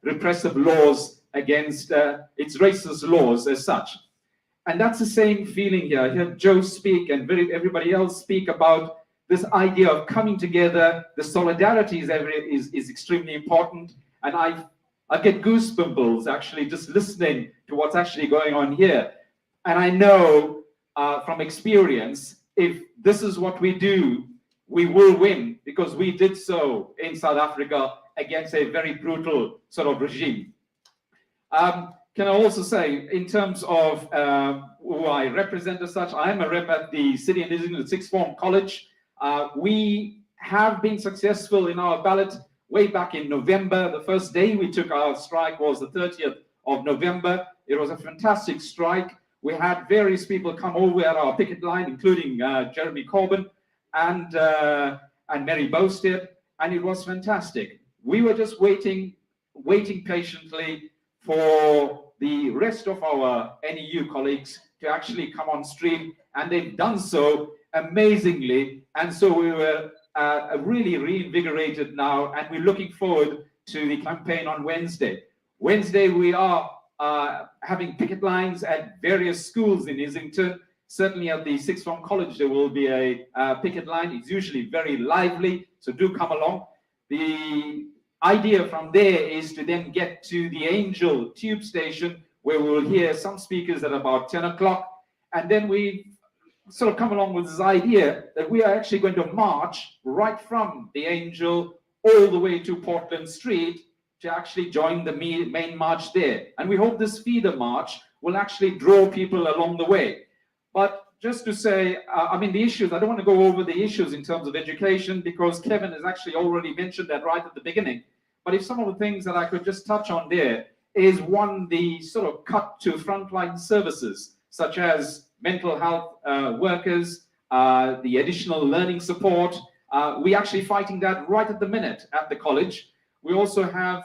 repressive laws against its racist laws as such. And that's the same feeling here. I heard Joe speak and everybody else speak about this idea of coming together. The solidarity is extremely important. And I get goosebumps actually just listening to what's actually going on here. And I know from experience, if this is what we do, we will win, because we did so in South Africa against a very brutal sort of regime. Can I also say, in terms of who I represent as such, I am a rep at the City and Islington Sixth Form College. We have been successful in our ballot way back in November. The first day we took our strike was the 30th of November. It was a fantastic strike. We had various people come over at our picket line, including Jeremy Corbyn and Mary Bowstead, and it was fantastic. We were just waiting patiently for the rest of our NEU colleagues to actually come on stream, and they've done so amazingly. And so we were really reinvigorated now, and we're looking forward to the campaign on Wednesday. Wednesday, we are having picket lines at various schools in Islington. Certainly at the Sixth Form College, there will be a picket line. It's usually very lively, so do come along. The idea from there is to then get to the Angel tube station, where we will hear some speakers at about 10 o'clock. And then we sort of come along with this idea that we are actually going to march right from the Angel all the way to Portland Street to actually join the main march there. And we hope this feeder march will actually draw people along the way. But just to say, I mean, the issues, I don't want to go over the issues in terms of education because Kevin has actually already mentioned that right at the beginning. But if some of the things that I could just touch on there is one, the sort of cut to frontline services, such as mental health workers, the additional learning support. We're actually fighting that right at the minute at the college. We also have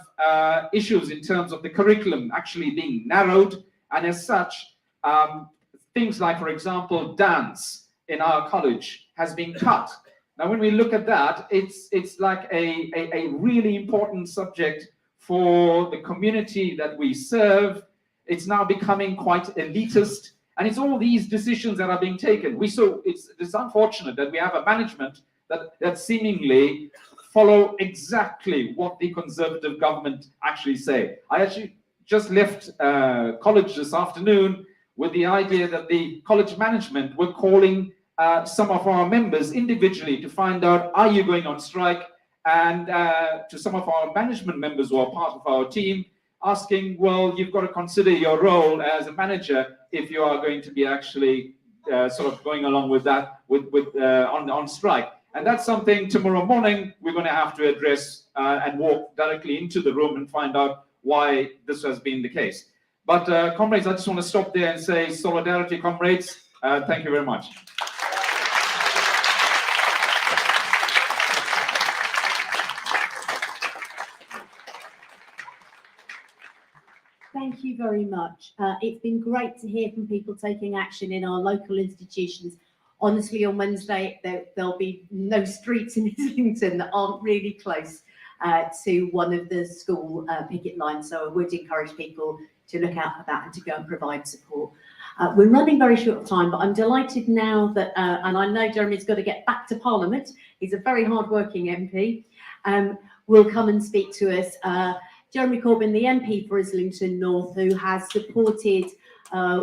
issues in terms of the curriculum actually being narrowed, and as such, things like, for example, dance in our college has been cut. Now, when we look at that, it's like a really important subject for the community that we serve. It's now becoming quite elitist, and it's all these decisions that are being taken. It's unfortunate that we have a management that seemingly follow exactly what the Conservative government actually say. I actually just left college this afternoon with the idea that the college management were calling some of our members individually to find out, are you going on strike? And to some of our management members who are part of our team, asking, well, you've got to consider your role as a manager if you are going to be actually sort of going along with that on strike. And that's something tomorrow morning we're going to have to address and walk directly into the room and find out why this has been the case. But comrades, I just want to stop there and say solidarity, comrades. Thank you very much. Thank you very much. It's been great to hear from people taking action in our local institutions. Honestly, on Wednesday, there'll be no streets in Islington that aren't really close to one of the school picket lines. So I would encourage people to look out for that and to go and provide support. We're running very short of time, but I'm delighted now that, and I know Jeremy's got to get back to Parliament. He's a very hard-working MP. Will come and speak to us. Jeremy Corbyn, the MP for Islington North, who has supported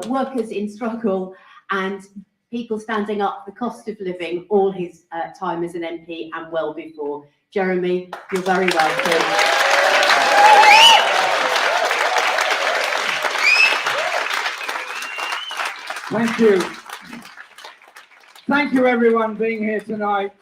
workers in struggle and people standing up for the cost of living all his time as an MP and well before. Jeremy, you're very welcome. Thank you. Thank you, everyone, being here tonight.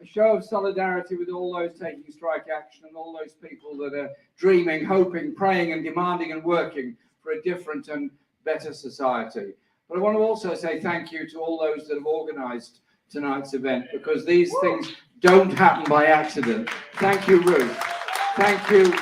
A show of solidarity with all those taking strike action and all those people that are dreaming, hoping, praying and demanding and working for a different and better society. But I want to also say thank you to all those that have organised tonight's event, because these things don't happen by accident. Thank you, Ruth. Thank you,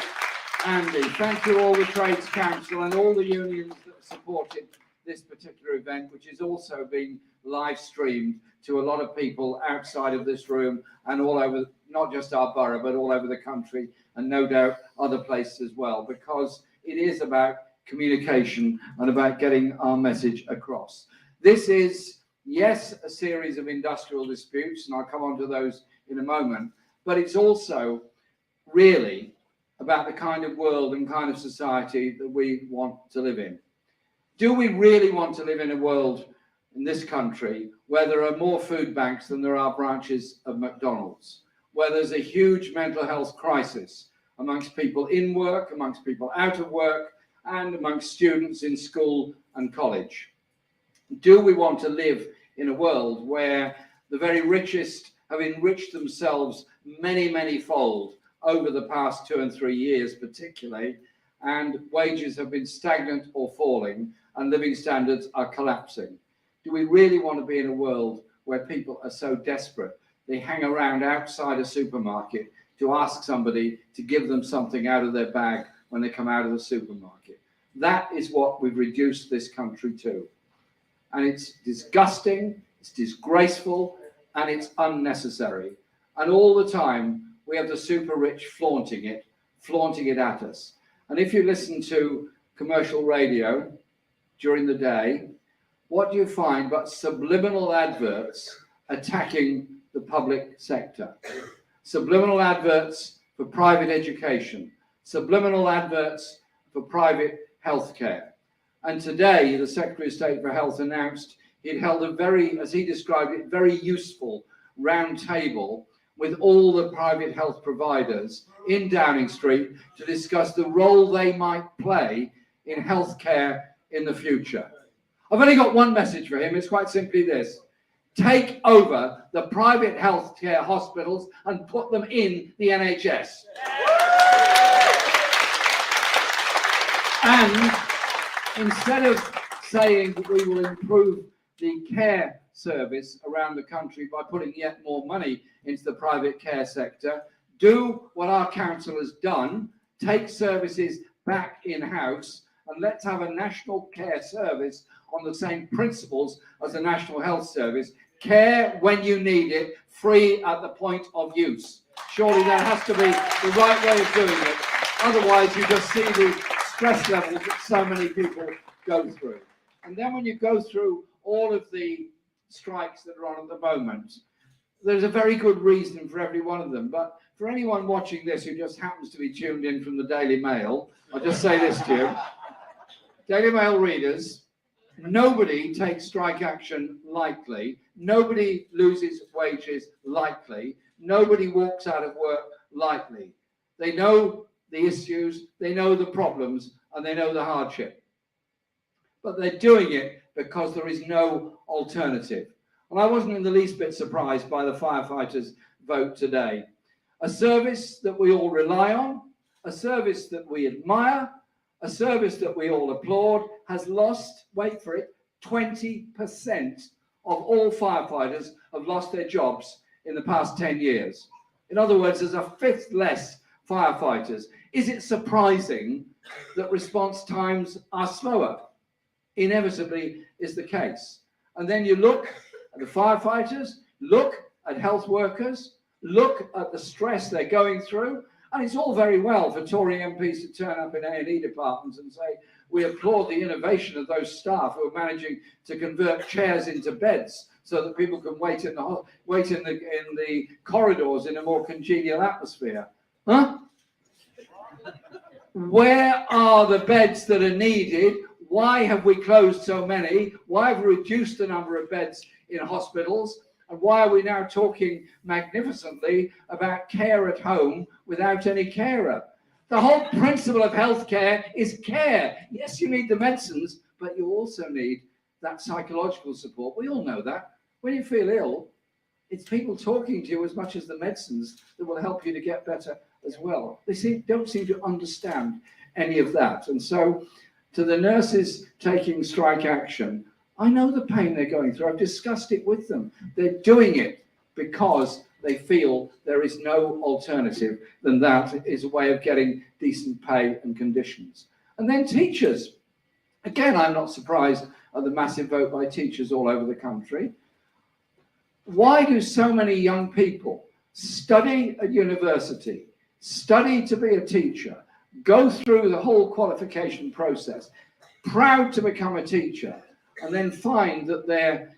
Andy. Thank you, all the Trades Council and all the unions that supported this particular event, which is also being live streamed to a lot of people outside of this room and all over, not just our borough, but all over the country, and no doubt other places as well, because it is about communication and about getting our message across. This is, yes, a series of industrial disputes, and I'll come on to those in a moment, but it's also really about the kind of world and kind of society that we want to live in. Do we really want to live in a world in this country where there are more food banks than there are branches of McDonald's, where there's a huge mental health crisis amongst people in work, amongst people out of work, and amongst students in school and college? Do we want to live in a world where the very richest have enriched themselves many, many fold over the past 2 and 3 years particularly, and wages have been stagnant or falling, and living standards are collapsing? Do we really want to be in a world where people are so desperate they hang around outside a supermarket to ask somebody to give them something out of their bag when they come out of the supermarket? That is what we've reduced this country to. And it's disgusting, it's disgraceful, and it's unnecessary. And all the time, we have the super rich flaunting it at us. And if you listen to commercial radio during the day, what do you find but subliminal adverts attacking the public sector? Subliminal adverts for private education, subliminal adverts for private healthcare, And today, the Secretary of State for Health announced he'd held a very, as he described it, very useful round table with all the private health providers in Downing Street to discuss the role they might play in healthcare in the future. I've only got one message for him. It's quite simply this: take over the private healthcare hospitals and put them in the NHS. And instead of saying that we will improve the care service around the country by putting yet more money into the private care sector, do what our council has done, take services back in-house, and let's have a national care service on the same principles as the National Health Service. Care when you need it, free at the point of use. Surely that has to be the right way of doing it. Otherwise, you just see the stress levels that so many people go through. And then when you go through all of the strikes that are on at the moment, there's a very good reason for every one of them. But for anyone watching this who just happens to be tuned in from the Daily Mail, I'll just say this to you. Daily Mail readers, nobody takes strike action lightly. Nobody loses wages lightly. Nobody walks out of work lightly. They know the issues, they know the problems, and they know the hardship. But they're doing it because there is no alternative. And I wasn't in the least bit surprised by the firefighters' vote today. A service that we all rely on, a service that we admire, a service that we all applaud, has lost, wait for it, 20% of all firefighters have lost their jobs in the past 10 years. In other words, there's a fifth less firefighters. Is it surprising that response times are slower? Inevitably is the case. And then you look at the firefighters, look at health workers, look at the stress they're going through, and it's all very well for Tory MPs to turn up in A&E departments and say, we applaud the innovation of those staff who are managing to convert chairs into beds so that people can wait in the corridors in a more congenial atmosphere. Huh? Where are the beds that are needed? Why have we closed so many? Why have we reduced the number of beds in hospitals? And why are we now talking magnificently about care at home without any carer? The whole principle of healthcare is care. Yes, you need the medicines, but you also need that psychological support. We all know that. When you feel ill, it's people talking to you as much as the medicines that will help you to get better as well. They don't seem to understand any of that. And so to the nurses taking strike action, I know the pain they're going through. I've discussed it with them. They're doing it because they feel there is no alternative than that is a way of getting decent pay and conditions. And then teachers. Again, I'm not surprised at the massive vote by teachers all over the country. Why do so many young people study at university, study to be a teacher, go through the whole qualification process, proud to become a teacher, and then find that they're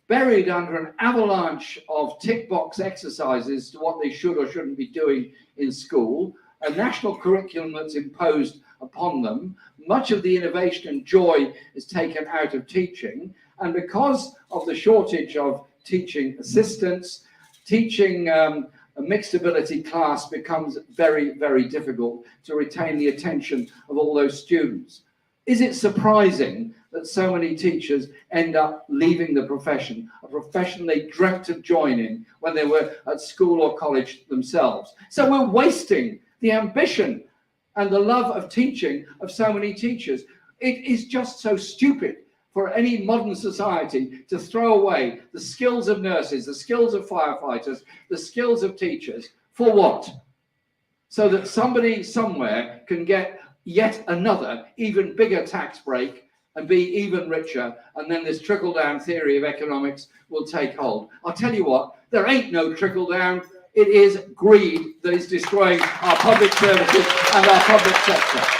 buried under an avalanche of tick box exercises to what they should or shouldn't be doing in school, a national curriculum that's imposed upon them, much of the innovation and joy is taken out of teaching, and because of the shortage of teaching assistants, teaching a mixed ability class becomes very, very difficult to retain the attention of all those students. Is it surprising that so many teachers end up leaving the profession, a profession they dreamt of joining when they were at school or college themselves? So we're wasting the ambition and the love of teaching of so many teachers. It is just so stupid for any modern society to throw away the skills of nurses, the skills of firefighters, the skills of teachers. For what? So that somebody somewhere can get yet another even bigger tax break and be even richer, and then this trickle-down theory of economics will take hold. I'll tell you what, there ain't no trickle-down. It is greed that is destroying our public services and our public sector.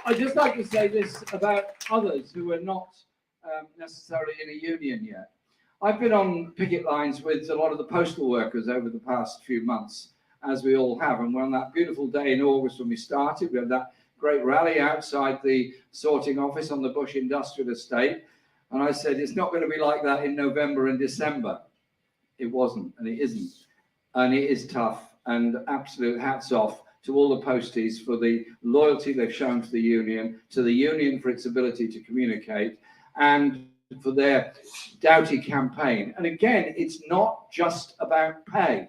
I'd just like to say this about others who are not necessarily in a union yet. I've been on picket lines with a lot of the postal workers over the past few months, as we all have. And on that beautiful day in August when we started, we had that great rally outside the sorting office on the Bush Industrial Estate. And I said, it's not going to be like that in November and December. It wasn't, and it isn't. And it is tough, and absolute hats off to all the posties for the loyalty they've shown to the union for its ability to communicate, and for their Doughty campaign. And again, it's not just about pay.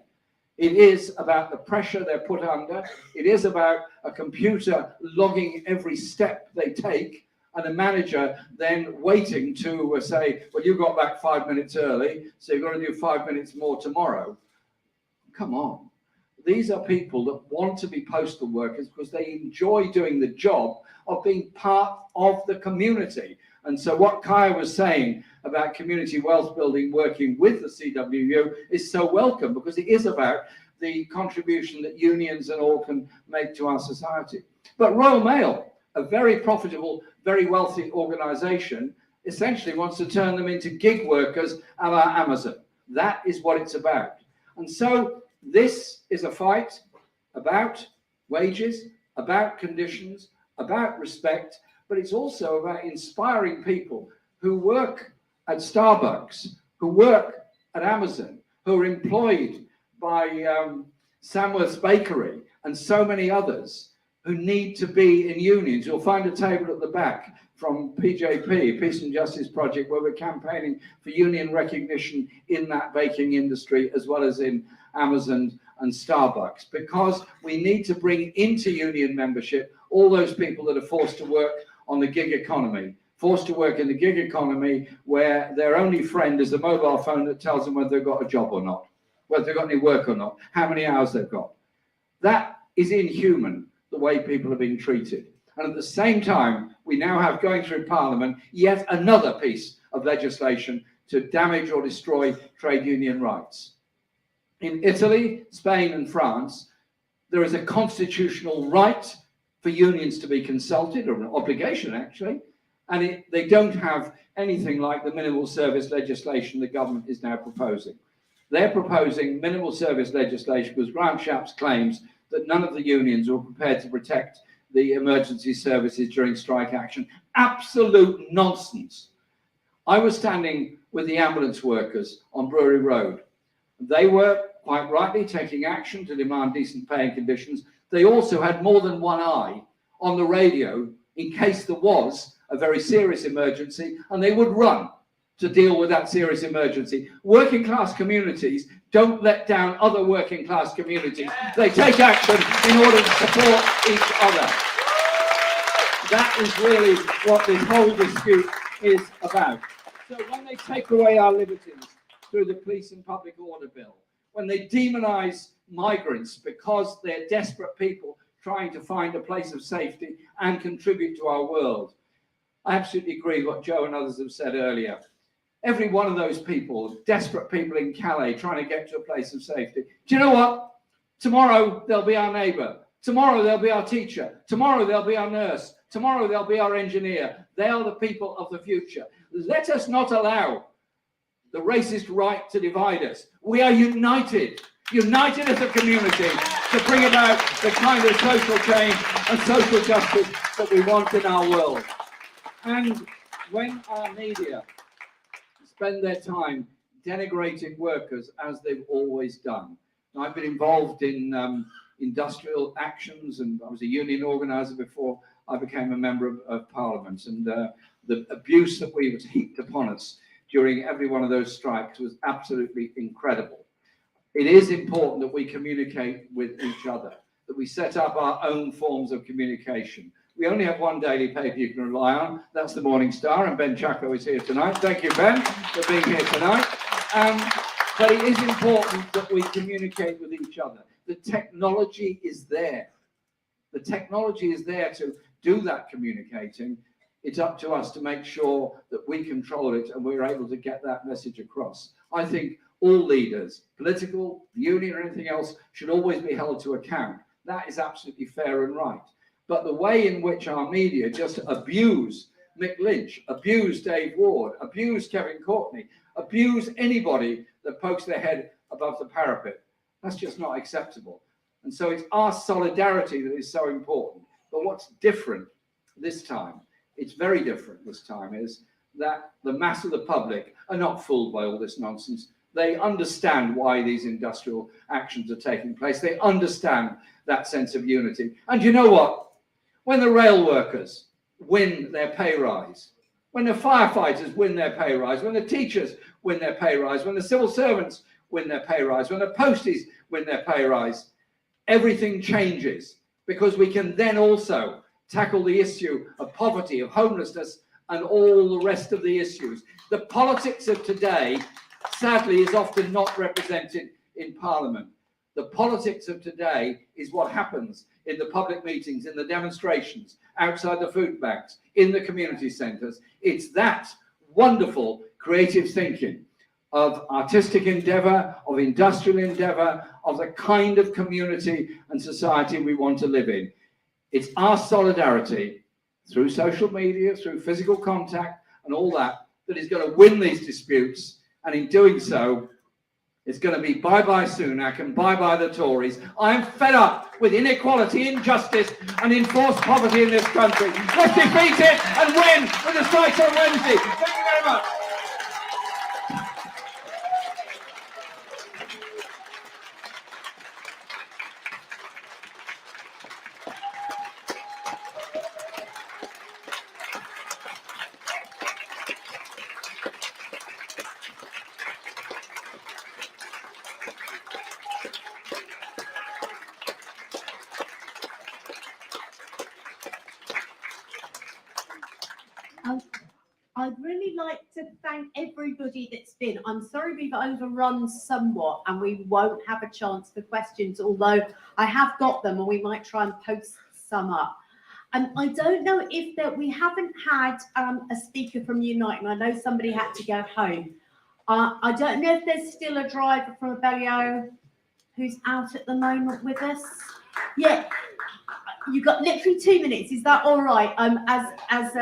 It is about the pressure they're put under. It is about a computer logging every step they take, and a manager then waiting to say, well, you got back 5 minutes early, so you've got to do 5 minutes more tomorrow. Come on. These are people that want to be postal workers because they enjoy doing the job of being part of the community. And so what Kaya was saying about community wealth building, working with the CWU, is so welcome, because it is about the contribution that unions and all can make to our society. But Royal Mail, a very profitable, very wealthy organisation, essentially wants to turn them into gig workers a la Amazon. That is what it's about. And so this is a fight about wages, about conditions, about respect, but it's also about inspiring people who work at Starbucks, who work at Amazon, who are employed by Samworth's Bakery and so many others who need to be in unions. You'll find a table at the back from PJP, Peace and Justice Project, where we're campaigning for union recognition in that baking industry, as well as in Amazon and Starbucks, because we need to bring into union membership all those people that are forced to work on the gig economy, forced to work in the gig economy where their only friend is the mobile phone that tells them whether they've got a job or not, whether they've got any work or not, how many hours they've got. That is inhuman, the way people are being treated. And at the same time, we now have going through Parliament yet another piece of legislation to damage or destroy trade union rights. In Italy, Spain and France, there is a constitutional right for unions to be consulted, or an obligation actually, and they don't have anything like the minimal service legislation the government is now proposing. They're proposing minimal service legislation because Grant Shapps claims that none of the unions were prepared to protect the emergency services during strike action. Absolute nonsense. I was standing with the ambulance workers on Brewery Road. They were quite rightly taking action to demand decent pay and conditions. They also had more than one eye on the radio in case there was a very serious emergency, and they would run to deal with that serious emergency. Working class communities don't let down other working class communities. They take action in order to support each other. That is really what this whole dispute is about. So when they take away our liberties through the Police and Public Order Bill, when they demonise migrants because they're desperate people trying to find a place of safety and contribute to our world, I absolutely agree with what Joe and others have said earlier. Every one of those people, desperate people in Calais trying to get to a place of safety. Do you know what? Tomorrow they'll be our neighbour. Tomorrow they'll be our teacher. Tomorrow they'll be our nurse. Tomorrow they'll be our engineer. They are the people of the future. Let us not allow the racist right to divide us. We are united as a community to bring about the kind of social change and social justice that we want in our world. And when our media spend their time denigrating workers, as they've always done. Now, I've been involved in industrial actions, and I was a union organiser before I became a member of Parliament, and the abuse that was heaped upon us during every one of those strikes was absolutely incredible. It is important that we communicate with each other, that we set up our own forms of communication. We only have one daily paper you can rely on. That's the Morning Star, and Ben Chaco is here tonight. Thank you, Ben, for being here tonight. But it is important that we communicate with each other. The technology is there. The technology is there to do that communicating. It's up to us to make sure that we control it and we're able to get that message across. I think all leaders, political, union, or anything else, should always be held to account. That is absolutely fair and right. But the way in which our media just abuse Mick Lynch, abuse Dave Ward, abuse Kevin Courtney, abuse anybody that pokes their head above the parapet, that's just not acceptable. And so it's our solidarity that is so important. But what's different this time, it's very different this time, is that the mass of the public are not fooled by all this nonsense. They understand why these industrial actions are taking place. They understand that sense of unity. And you know what? When the rail workers win their pay rise, when the firefighters win their pay rise, when the teachers win their pay rise, when the civil servants win their pay rise, when the posties win their pay rise, everything changes, because we can then also tackle the issue of poverty, of homelessness, and all the rest of the issues. The politics of today, sadly, is often not represented in Parliament. The politics of today is what happens in the public meetings, in the demonstrations, outside the food banks, in the community centres. It's that wonderful creative thinking of artistic endeavour, of industrial endeavour, of the kind of community and society we want to live in. It's our solidarity through social media, through physical contact and all that, that is going to win these disputes. And in doing so, it's going to be bye-bye Sunak and bye-bye the Tories. I'm fed up with inequality, injustice and enforced poverty in this country. Let's defeat it and win with the strikes on Wednesday. Thank you very much. I'd really like to thank everybody that's been. I'm sorry we've overrun somewhat and we won't have a chance for questions, although I have got them and we might try and post some up. I don't know if we haven't had a speaker from Unite, and I know somebody had to go home. I don't know if there's still a driver from Abellio who's out at the moment with us. Yeah, you've got literally 2 minutes. Is that all right? As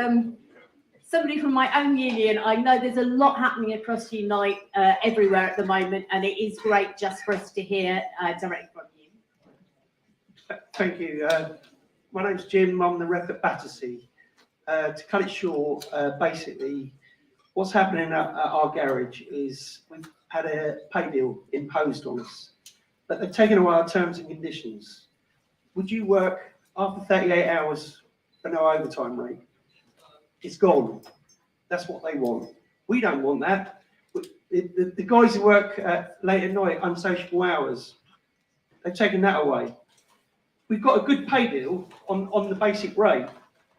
somebody from my own union, I know there's a lot happening across Unite everywhere at the moment, and it is great just for us to hear directly from you. Thank you. My name's Jim. I'm the rep at Battersea. To cut it short, basically, what's happening at our garage is we've had a pay deal imposed on us, but they've taken away our terms and conditions. Would you work after 38 hours for no overtime rate? It's gone. That's what they want. We don't want that. The guys who work late at night, unsociable hours, they've taken that away. We've got a good pay deal on the basic rate,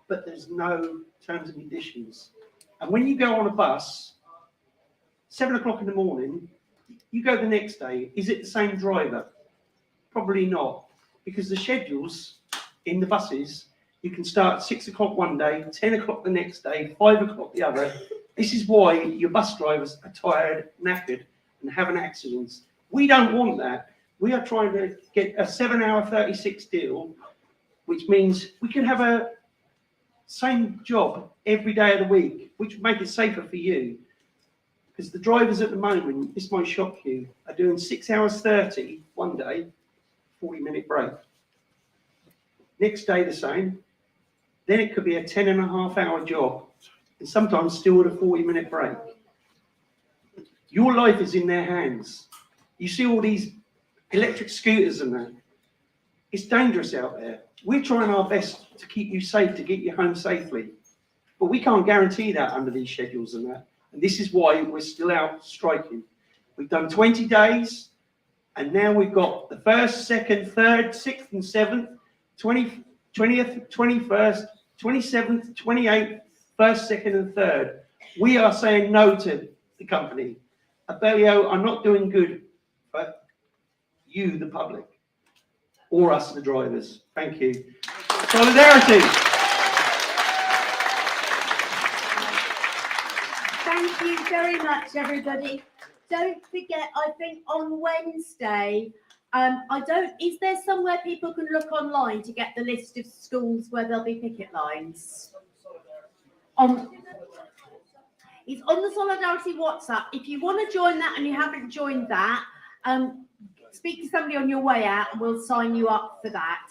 but there's no terms and conditions. And when you go on a bus, 7 o'clock in the morning, you go the next day, is it the same driver? Probably not, because the schedules in the buses, you can start at 6 o'clock one day, 10 o'clock the next day, 5 o'clock the other. This is why your bus drivers are tired, knackered, and having accidents. We don't want that. We are trying to get a 7-hour 36 deal, which means we can have a same job every day of the week, which would make it safer for you. Because the drivers at the moment, this might shock you, are doing 6 hours 30 one day, 40-minute break. Next day the same. Then it could be a 10.5-hour job, and sometimes still with a 40-minute break. Your life is in their hands. You see all these electric scooters and that. It's dangerous out there. We're trying our best to keep you safe, to get you home safely. But we can't guarantee that under these schedules and that. And this is why we're still out striking. We've done 20 days, and now we've got the 1st, 2nd, 3rd, 6th and 7th, 20th, 21st, 27th, 28th, 1st, 2nd and 3rd. We are saying no to the company. Abellio are not doing good for you, the public, or us, the drivers. Thank you. Solidarity. Thank you very much, everybody. Don't forget, I think on Wednesday, is there somewhere people can look online to get the list of schools where there'll be picket lines? It's on the Solidarity WhatsApp. If you want to join that and you haven't joined that, speak to somebody on your way out and we'll sign you up for that.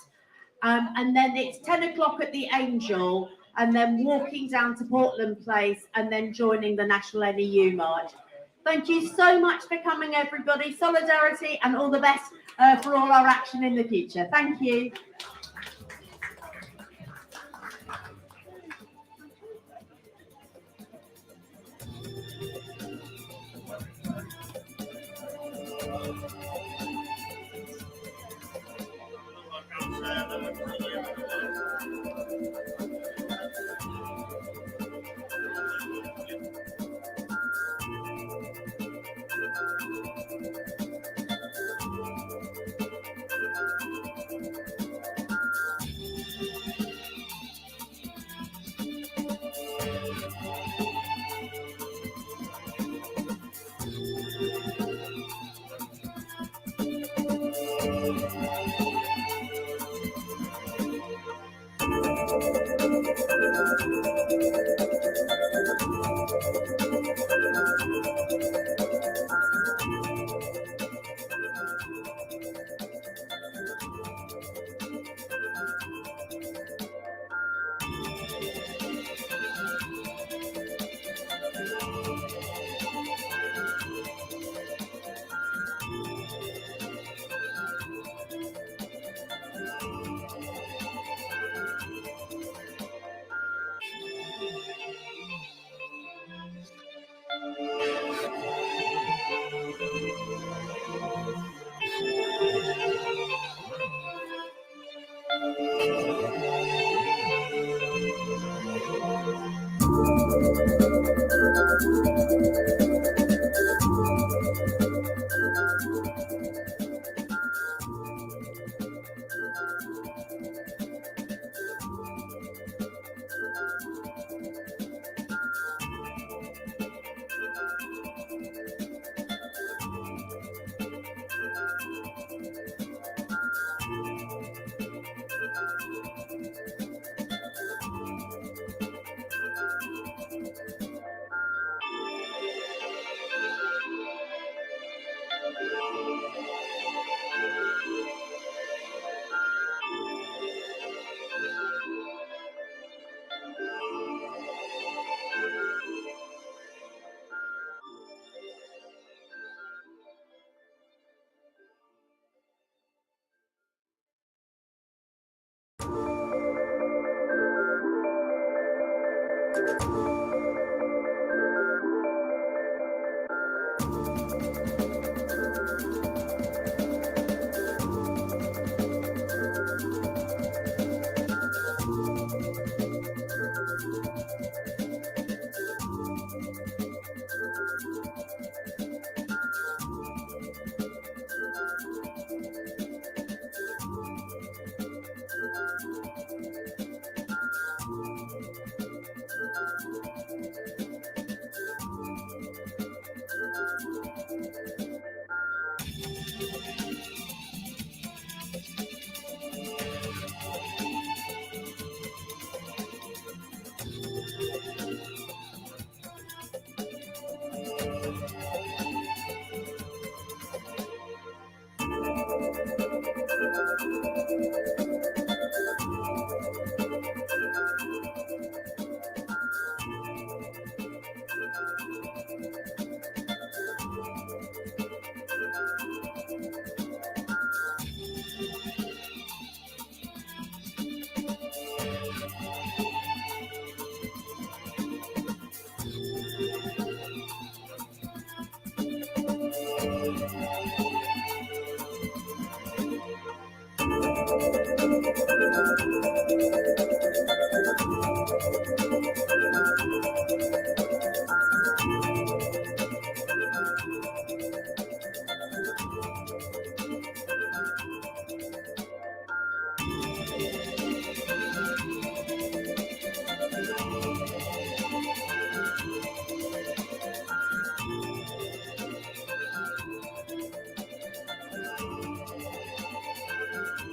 And then it's 10 o'clock at the Angel, and then walking down to Portland Place, and then joining the National NEU March. Thank you so much for coming, everybody. Solidarity and all the best for all our action in the future. Thank you.